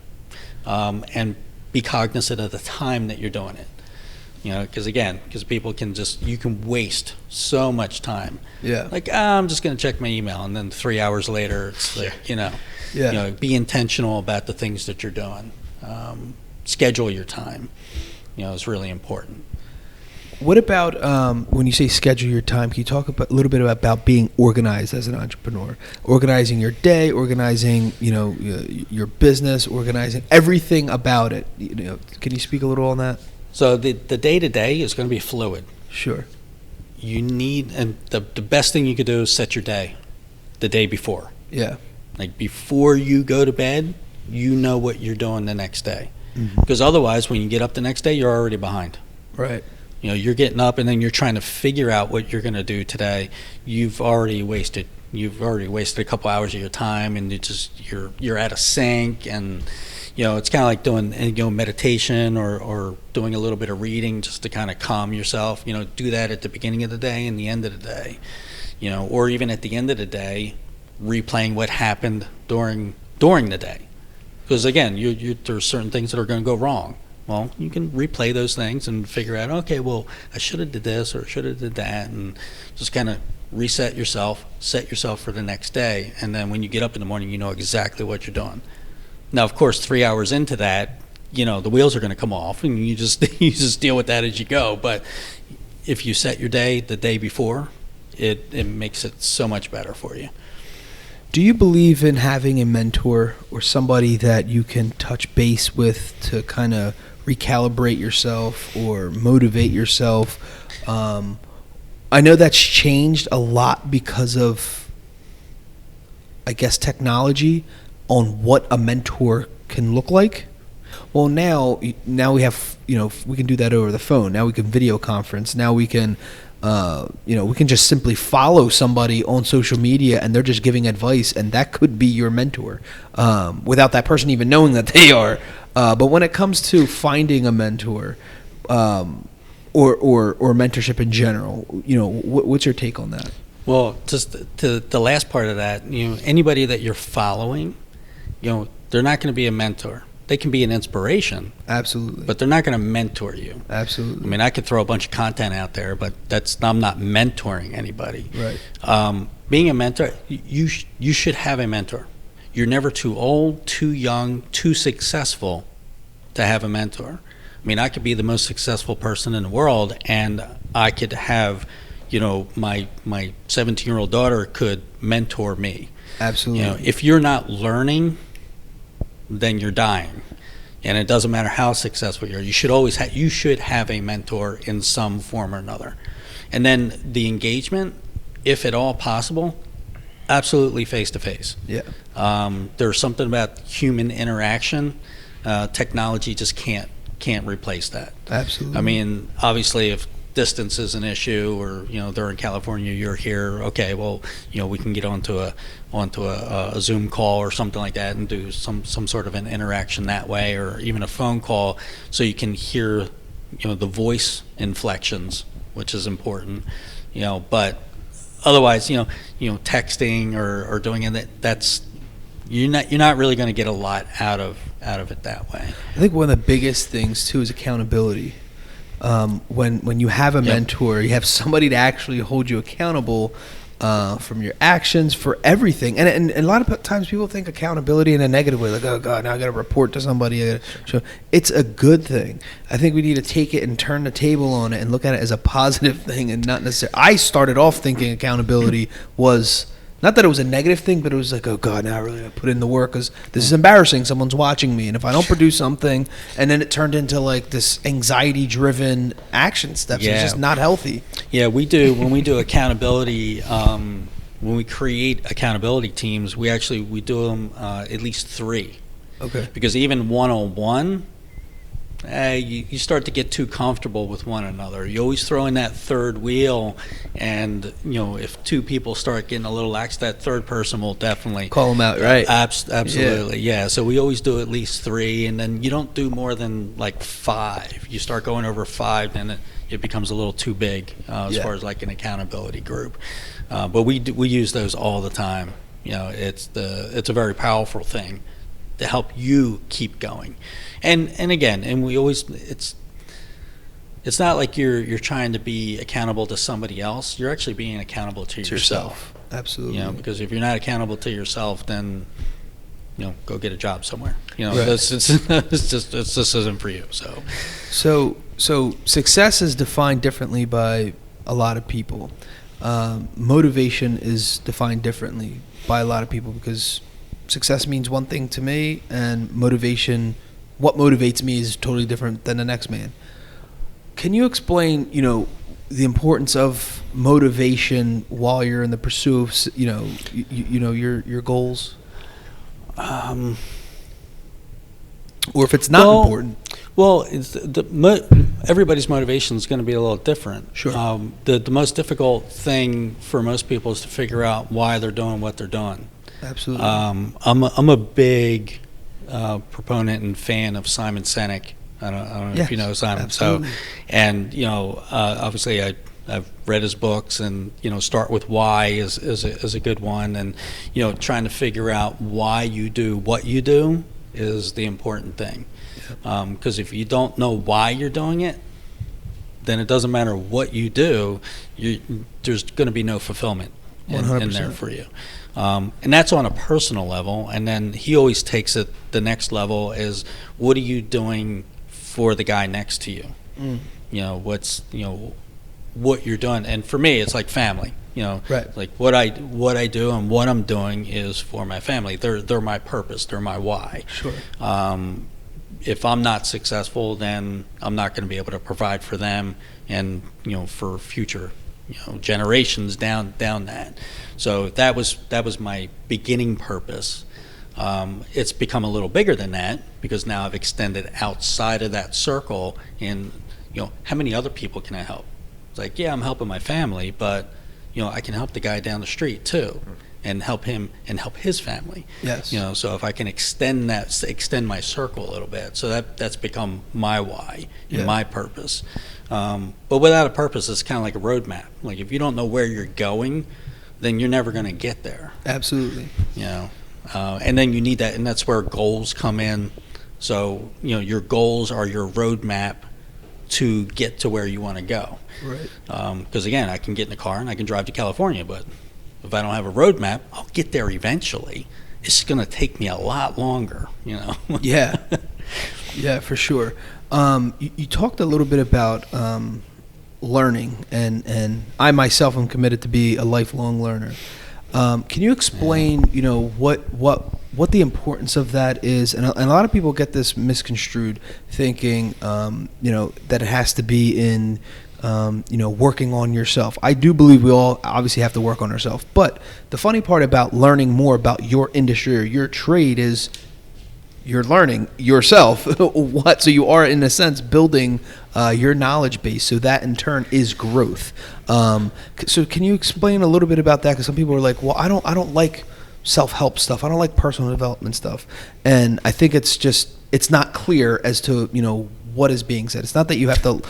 And be cognizant of the time that you're doing it. Because people you can waste so much time. Yeah. Like, I'm just going to check my email, and then 3 hours later, it's like, Yeah. Be intentional about the things that you're doing. Schedule your time, is really important. What about when you say schedule your time? Can you talk a little bit about being organized as an entrepreneur, organizing your day, organizing your business, organizing everything about it? Can you speak a little on that? So the day to day is going to be fluid. Sure. You need, and the best thing you could do is set your day, the day before. Yeah. Like before you go to bed, what you're doing the next day, because otherwise, when you get up the next day, you're already behind. Right. You're getting up and then you're trying to figure out what you're going to do today. You've already wasted a couple hours of your time, and you're at a sink, and it's kind of like doing meditation or doing a little bit of reading just to kind of calm yourself. Do that at the beginning of the day and the end of the day, or even at the end of the day, replaying what happened during the day, because again, there's certain things that are going to go wrong. Well, you can replay those things and figure out, okay, well, I should have did this or should have did that, and just kind of reset yourself, set yourself for the next day, and then when you get up in the morning, you know exactly what you're doing. Now, of course, 3 hours into that, the wheels are going to come off, and you just deal with that as you go. But if you set your day the day before, it makes it so much better for you. Do you believe in having a mentor or somebody that you can touch base with to kind of recalibrate yourself or motivate yourself? I know that's changed a lot because of, I guess, technology on what a mentor can look like. Well, now we have, we can do that over the phone. Now we can video conference. Now we can, we can just simply follow somebody on social media and they're just giving advice, and that could be your mentor without that person even knowing that they are. But when it comes to finding a mentor or mentorship in general, what's your take on that? Well, just to the last part of that, anybody that you're following, they're not going to be a mentor. They can be an inspiration. Absolutely. But they're not going to mentor you. Absolutely. I mean, I could throw a bunch of content out there, but I'm not mentoring anybody. Right. Being a mentor, you should have a mentor. You're never too old, too young, too successful to have a mentor. I mean, I could be the most successful person in the world, and I could have, my 17-year-old daughter could mentor me. Absolutely. If you're not learning, then you're dying, and it doesn't matter how successful you are. You should have a mentor in some form or another. And then the engagement, if at all possible, absolutely face to face. Yeah. There's something about human interaction. Technology just can't replace that. Absolutely. I mean, obviously, if distance is an issue, or they're in California, you're here, okay, well, we can get onto a Zoom call or something like that and do some sort of an interaction that way, or even a phone call, so you can hear the voice inflections, which is important. But otherwise, texting or doing it, that's you're not really going to get a lot out of it that way. I think one of the biggest things too is accountability. When you have a mentor, you have somebody to actually hold you accountable from your actions, for everything. And a lot of times people think accountability in a negative way, like, oh God, now I got to report to somebody. I gotta show. It's a good thing. I think we need to take it and turn the table on it and look at it as a positive thing, and not necessarily. I started off thinking accountability was not that it was a negative thing, but it was like, oh God, now I really got to put in the work because this is embarrassing. Someone's watching me, and if I don't produce something, and then it turned into like this anxiety-driven action steps. It's just not healthy. Yeah, we do. When we do accountability, when we create accountability teams, we do them at least 3. Okay. Because even one-on-one, you start to get too comfortable with one another. You always throw in that third wheel, and if two people start getting a little lax, that third person will definitely Call them out, right? Absolutely, yeah. So we always do at least 3, and then you don't do more than like 5. You start going over 5, then it becomes a little too big as far as like an accountability group. But we use those all the time. It's a very powerful thing to help you keep going. And again, we always, it's not like you're trying to be accountable to somebody else. You're actually being accountable to yourself. Absolutely. Because if you're not accountable to yourself, then go get a job somewhere. Right. This isn't for you. So success is defined differently by a lot of people. Motivation is defined differently by a lot of people, because success means one thing to me, and motivation, what motivates me, is totally different than the next man. Can you explain, the importance of motivation while you're in the pursuit of, your goals? Or if it's not important? Well, everybody's motivation is going to be a little different. Sure. The most difficult thing for most people is to figure out why they're doing what they're doing. Absolutely. I'm a big proponent and fan of Simon Sinek. I don't know if you know Simon. Absolutely. Obviously I've read his books, and Start With Why is a good one, and trying to figure out why you do what you do is the important thing. Because if you don't know why you're doing it, then it doesn't matter what you do. There's going to be no fulfillment in there for you. And that's on a personal level. And then he always takes it the next level is, what are you doing for the guy next to you? What you're doing. And for me, it's like family. Right. Like what I do and what I'm doing is for my family. They're my purpose. They're my why. Sure. If I'm not successful, then I'm not going to be able to provide for them and for future generations down that. So that was my beginning purpose. It's become a little bigger than that, because now I've extended outside of that circle, and how many other people can I help? It's like, yeah, I'm helping my family, but I can help the guy down the street too, and help him and help his family. Yes. So if I can extend my circle a little bit, so that's become my why and my purpose. But without a purpose, it's kind of like a roadmap. Like if you don't know where you're going, then you're never going to get there. Absolutely. And then you need that, and that's where goals come in. So your goals are your roadmap to get to where you want to go. Right. Because again, I can get in a car and I can drive to California, but if I don't have a roadmap, I'll get there eventually. It's going to take me a lot longer, Yeah, for sure. You talked a little bit about learning, and I myself am committed to be a lifelong learner. Can you explain, what the importance of that is? And a lot of people get this misconstrued, thinking, that it has to be in, working on yourself. I do believe we all obviously have to work on ourselves. But the funny part about learning more about your industry or your trade is you're learning yourself. So you are, in a sense, building your knowledge base. So that in turn is growth. So can you explain a little bit about that? Because some people are like, well, I don't like self-help stuff. I don't like personal development stuff. And I think it's not clear as to, what is being said. It's not that you have to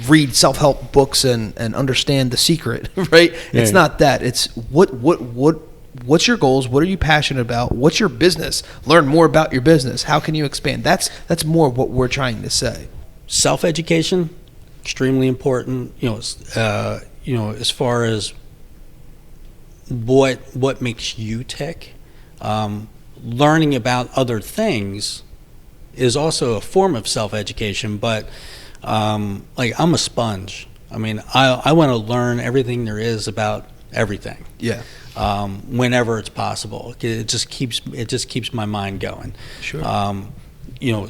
read self-help books and understand the secret, right? Yeah. It's not that. It's what's your goals? What are you passionate about? What's your business? Learn more about your business. How can you expand? That's more what we're trying to say. Self-education, extremely important. As far as what makes you tick, learning about other things is also a form of self-education. But I'm a sponge. I mean, I want to learn everything there is about everything. Yeah. Whenever it's possible, it just keeps my mind going. Sure.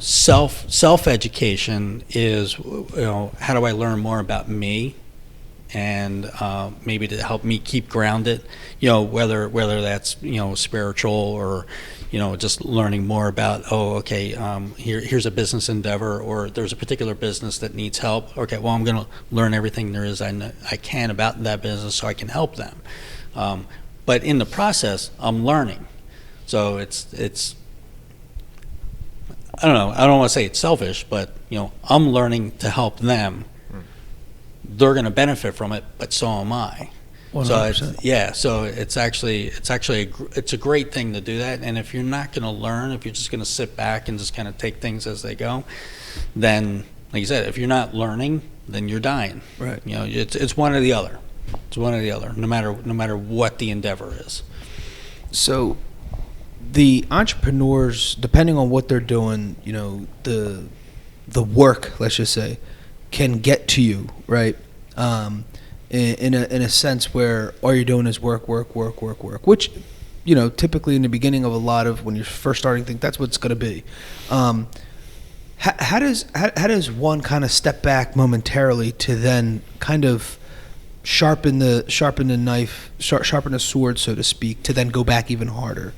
Self-education is, how do I learn more about me and maybe to help me keep grounded, whether that's, spiritual or, just learning more about, here's a business endeavor, or there's a particular business that needs help. Okay, well, I'm going to learn everything there is I can about that business so I can help them. But in the process, I'm learning. So it's I don't know. I don't want to say it's selfish, but I'm learning to help them. They're going to benefit from it, but so am I. 100%. So it's actually it's a great thing to do that. And if you're not going to learn, if you're just going to sit back and just kind of take things as they go, then, like you said, if you're not learning, then you're dying. Right. It's one or the other. It's one or the other, no matter what the endeavor is. So the entrepreneurs, depending on what they're doing, the work, let's just say, can get to you, right? In a sense where all you're doing is work, which, typically in the beginning of a lot of, when you're first starting things, that's what it's going to be. How does one kind of step back momentarily to then kind of sharpen the knife, sharpen the sword, so to speak, to then go back even harder?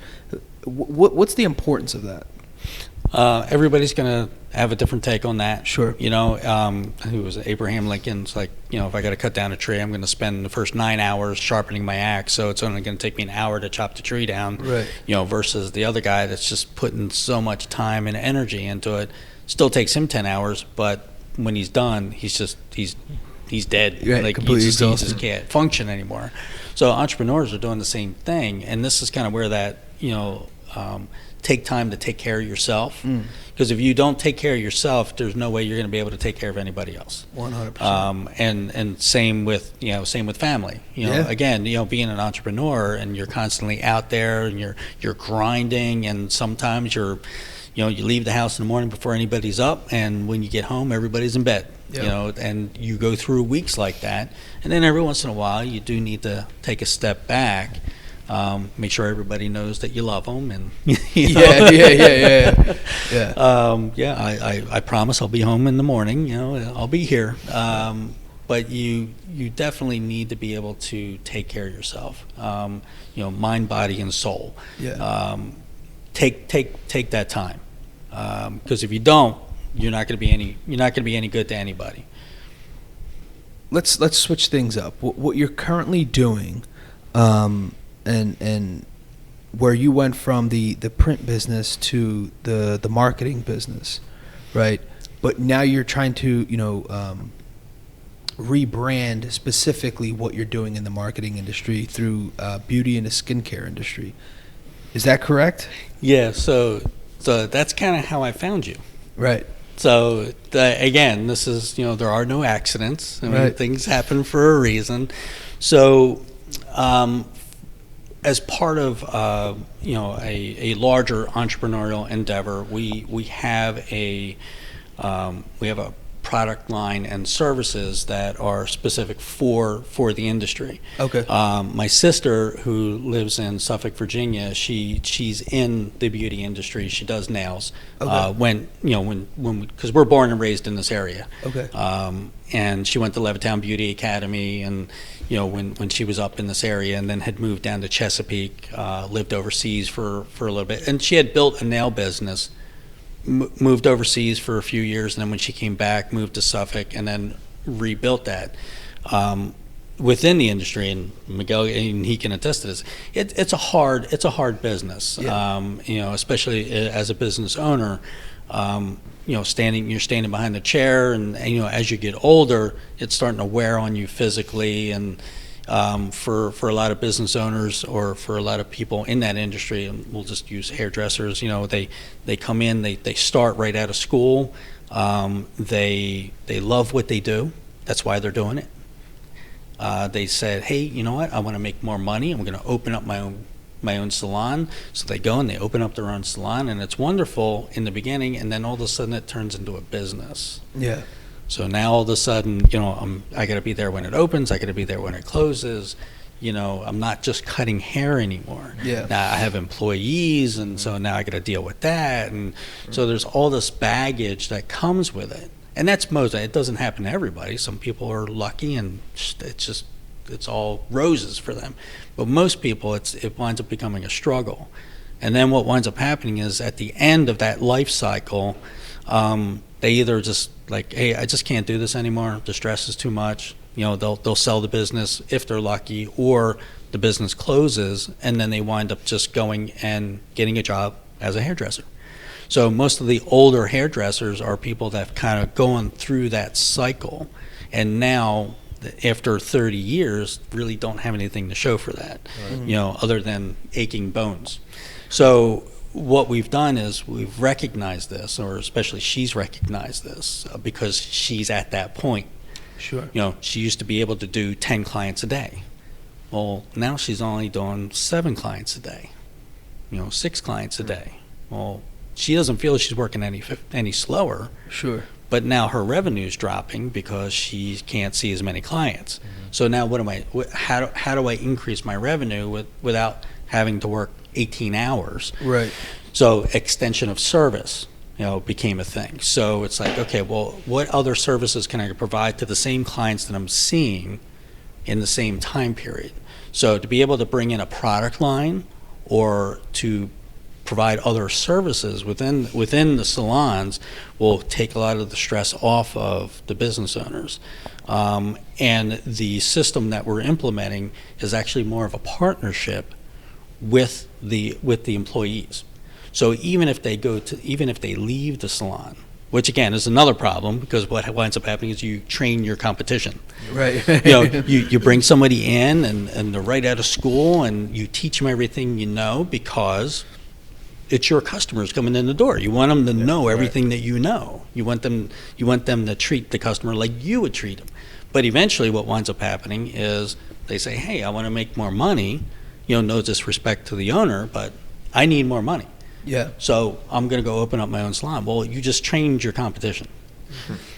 What's the importance of that? Everybody's going to have a different take on that. Sure. Who was it? Abraham Lincoln's like, if I got to cut down a tree, I'm going to spend the first 9 hours sharpening my axe, so it's only going to take me an hour to chop the tree down. Right. Versus the other guy that's just putting so much time and energy into it. Still takes him 10 hours, but when he's done, he's dead. Right, Like completely he just exhausted. can't function anymore. So entrepreneurs are doing the same thing, and this is kind of where that take time to take care of yourself. Because if you don't take care of yourself, there's no way you're going to be able to take care of anybody else. 100%. And same with family. Again, being an entrepreneur and you're constantly out there and you're grinding, and sometimes you leave the house in the morning before anybody's up, and when you get home, everybody's in bed. Yep. And you go through weeks like that, and then every once in a while, you do need to take a step back. Make sure everybody knows that you love them, and Yeah. I promise I'll be home in the morning. I'll be here. But you definitely need to be able to take care of yourself. Mind, body, and soul. Yeah. Take that time, because if you don't, you're not going to be any good to anybody. Let's switch things up. What you're currently doing, and where you went from the print business to the marketing business, right? But now you're trying to rebrand specifically what you're doing in the marketing industry through beauty and the skincare industry. Is that correct? Yeah. So that's kind of how I found you. Right. So again, this is there are no accidents. I mean, Right. Things happen for a reason. So as part of a larger entrepreneurial endeavor, we have a product line and services that are specific for the industry. Okay. My sister, who lives in Suffolk, Virginia, she's in the beauty industry. She does nails. Okay. Because we're born and raised in this area. Okay. And she went to Levittown Beauty Academy, and when she was up in this area, and then had moved down to Chesapeake, lived overseas for a little bit, and she had built a nail business. Moved overseas for a few years, and then when she came back, moved to Suffolk, and then rebuilt that within the industry. And Miguel, and he can attest to this. It's a hard business. Yeah. Especially as a business owner. You're standing behind the chair, and as you get older, it's starting to wear on you physically. And for a lot of business owners, or for a lot of people in that industry, and we'll just use hairdressers, they come in, they start right out of school, they love what they do, that's why they're doing it. They said, hey, you know what, I want to make more money, I'm going to open up my own salon. So they go and they open up their own salon, and it's wonderful in the beginning, and then all of a sudden it turns into a business. Yeah. So now all of a sudden, I got to be there when it opens. I got to be there when it closes. I'm not just cutting hair anymore. Yeah. Now I have employees, and so now I got to deal with that. And so there's all this baggage that comes with it. And that's it doesn't happen to everybody. Some people are lucky and it's all roses for them. But most people, it winds up becoming a struggle. And then what winds up happening is at the end of that life cycle, they either just like, hey, I just can't do this anymore. The stress is too much. They'll sell the business if they're lucky, or the business closes, and then they wind up just going and getting a job as a hairdresser. So most of the older hairdressers are people that have kind of gone through that cycle, and now after 30 years really don't have anything to show for that, other than aching bones. So what we've done is we've recognized this, or especially she's recognized this, because she's at that point. Sure. She used to be able to do 10 clients a day. Well, now she's only doing 7 clients a day, 6 clients a day. Well, she doesn't feel she's working any slower. Sure. But now her revenue's dropping because she can't see as many clients. So now how do I increase my revenue without having to work 18 hours? Right. So extension of service, became a thing. So it's like, okay, well, what other services can I provide to the same clients that I'm seeing in the same time period? So to be able to bring in a product line or to provide other services within the salons will take a lot of the stress off of the business owners. And the system that we're implementing is actually more of a partnership with the employees. So even if they leave the salon, which again is another problem, because what winds up happening is you train your competition. Right. You bring somebody in and they're right out of school and you teach them everything because it's your customers coming in the door. You want them to know everything that you know. You want them to treat the customer like you would treat them. But eventually what winds up happening is they say, hey, I want to make more money. No disrespect to the owner, but I need more money. Yeah. So I'm going to go open up my own salon. Well, you just trained your competition.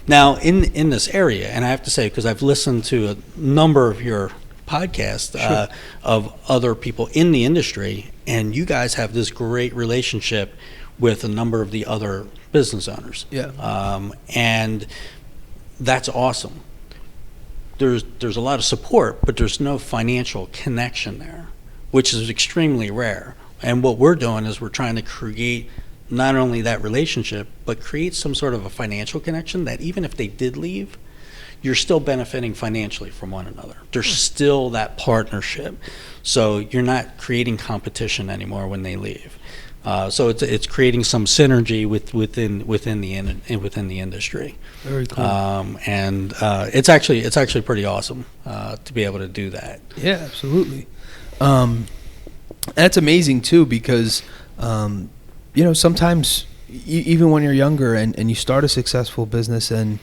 Now, in this area, and I have to say, because I've listened to a number of your podcasts of other people in the industry, and you guys have this great relationship with a number of the other business owners. Yeah. And that's awesome. There's a lot of support, but there's no financial connection there, which is extremely rare. And what we're doing is we're trying to create not only that relationship, but create some sort of a financial connection that even if they did leave, you're still benefiting financially from one another. There's still that partnership. So you're not creating competition anymore when they leave. So it's creating some synergy within the industry. Very cool. And it's actually pretty awesome to be able to do that. Yeah, absolutely. That's amazing too, because sometimes even when you're younger and you start a successful business and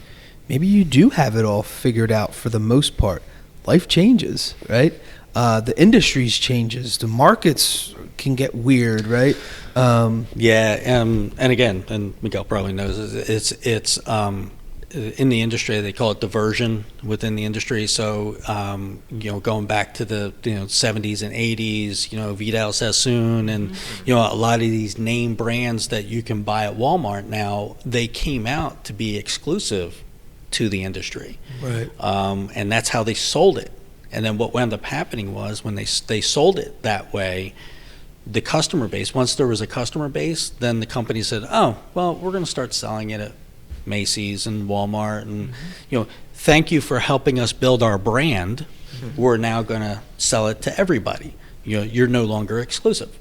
maybe you do have it all figured out for the most part, life changes, right? The industries changes, the markets can get weird, right? And again, and Miguel probably knows, it's in the industry they call it diversion within the industry. So going back to the 70s and 80s, Vidal Sassoon and a lot of these name brands that you can buy at Walmart now, they came out to be exclusive to the industry, right? And that's how they sold it. And then what wound up happening was when they sold it that way, the customer base, once there was a customer base, then the company said, oh, well, we're going to start selling it at Macy's and Walmart. And, thank you for helping us build our brand. We're now going to sell it to everybody. You're no longer exclusive.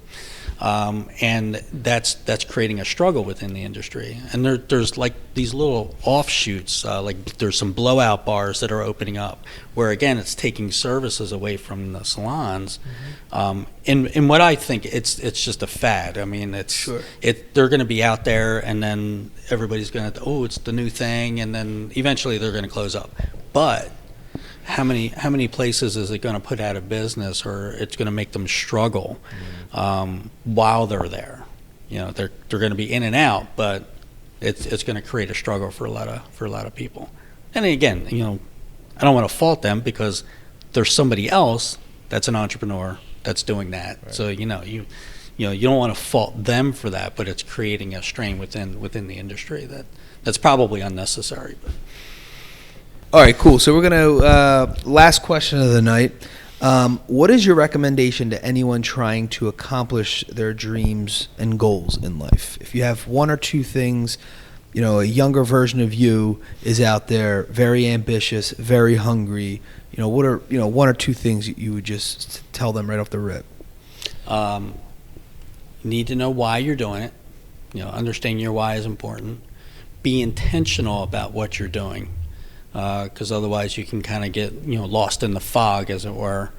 And that's creating a struggle within the industry. And there's like these little offshoots, like there's some blowout bars that are opening up, where again it's taking services away from the salons. In what I think it's just a fad. I mean, they're going to be out there, and then everybody's going to it's the new thing, and then eventually they're going to close up. But how many places is it going to put out of business, or it's going to make them struggle while they're there? They're going to be in and out, but it's going to create a struggle for a lot of people. And again, I don't want to fault them, because there's somebody else that's an entrepreneur that's doing that. Right. So you you don't want to fault them for that, but it's creating a strain within the industry that's probably unnecessary. But. All right, cool. So we're going to, last question of the night. What is your recommendation to anyone trying to accomplish their dreams and goals in life? If you have one or two things, a younger version of you is out there, very ambitious, very hungry. What are, one or two things you would just tell them right off the rip? You need to know why you're doing it. Understanding your why is important. Be intentional about what you're doing. Because otherwise you can kind of get lost in the fog, as it were.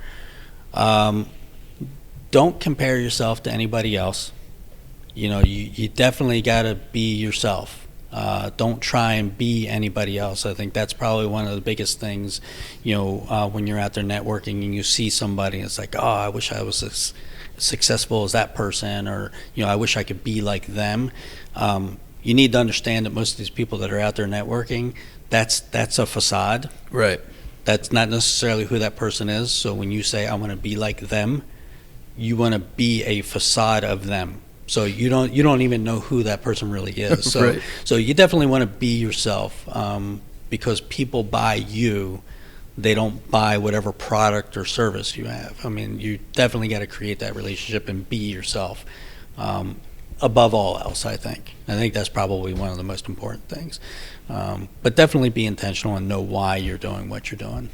Don't compare yourself to anybody else. You definitely got to be yourself. Don't try and be anybody else. I think that's probably one of the biggest things. When you're out there networking and you see somebody, it's like, oh, I wish I was as successful as that person, or I wish I could be like them. You need to understand that most of these people that are out there networking, that's a facade. Right. That's not necessarily who that person is. So when you say I want to be like them, you want to be a facade of them. So you don't even know who that person really is. So right. So you definitely want to be yourself, because people buy you. They don't buy whatever product or service you have. I mean, you definitely got to create that relationship and be yourself. Above all else, I think that's probably one of the most important things. But definitely be intentional and know why you're doing what you're doing.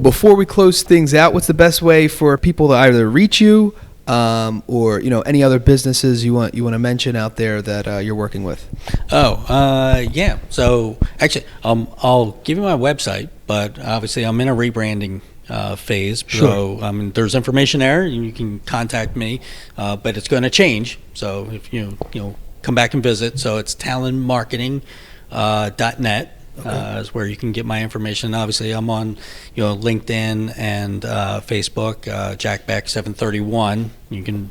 Before we close things out, what's the best way for people to either reach you, or any other businesses you want to mention out there that you're working with? Yeah. So actually, I'll give you my website, but obviously I'm in a rebranding phase. Sure. So there's information there, and you can contact me, but it's going to change. So if you come back and visit. So it's talentmarketing.net. Is where you can get my information. Obviously, I'm on LinkedIn and Facebook. Jack Beck 731. You can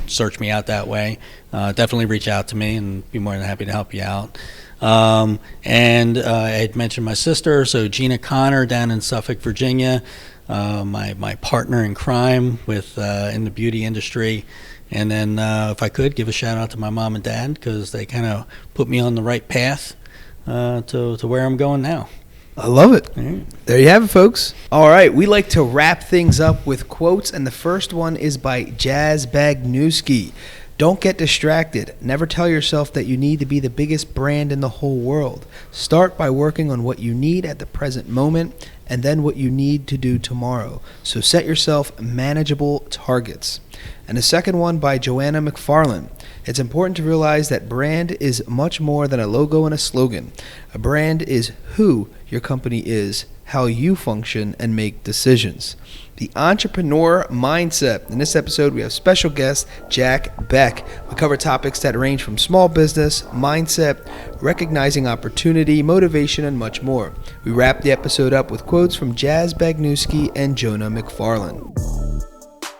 search me out that way. Definitely reach out to me, and be more than happy to help you out. And I had mentioned my sister, so Gina Connor down in Suffolk, Virginia. My partner in crime with in the beauty industry. And then if I could, give a shout out to my mom and dad, because they kind of put me on the right path to where I'm going now. I love it. Mm-hmm. There you have it, folks. All right, we like to wrap things up with quotes, and the first one is by Jas Bagniewski. Don't get distracted. Never tell yourself that you need to be the biggest brand in the whole world. Start by working on what you need at the present moment, and then what you need to do tomorrow. So set yourself manageable targets. And the second one by Joanna McFarland. It's important to realize that brand is much more than a logo and a slogan. A brand is who your company is, how you function and make decisions. The entrepreneur mindset. In this episode, we have special guest Jack Beck. We cover topics that range from small business, mindset, recognizing opportunity, motivation, and much more. We wrap the episode up with quotes from Jas Bagniewski and Joanna McFarland.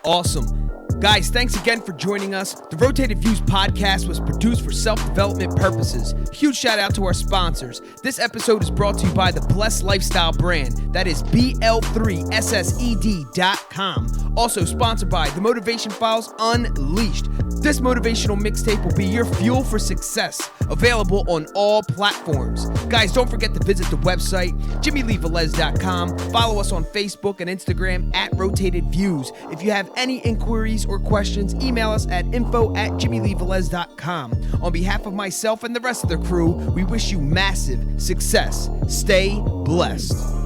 Awesome. Guys, thanks again for joining us. The Rotated Views podcast was produced for self-development purposes. Huge shout out to our sponsors. This episode is brought to you by the Blessed Lifestyle brand. That is BL3SSED.com. Also sponsored by The Motivation Files Unleashed. This motivational mixtape will be your fuel for success. Available on all platforms. Guys, don't forget to visit the website, JimmyleeVelez.com. Follow us on Facebook and Instagram at Rotated Views. If you have any inquiries or questions, email us at info@JimmyleeVelez.com. On behalf of myself and the rest of the crew, we wish you massive success. Stay blessed.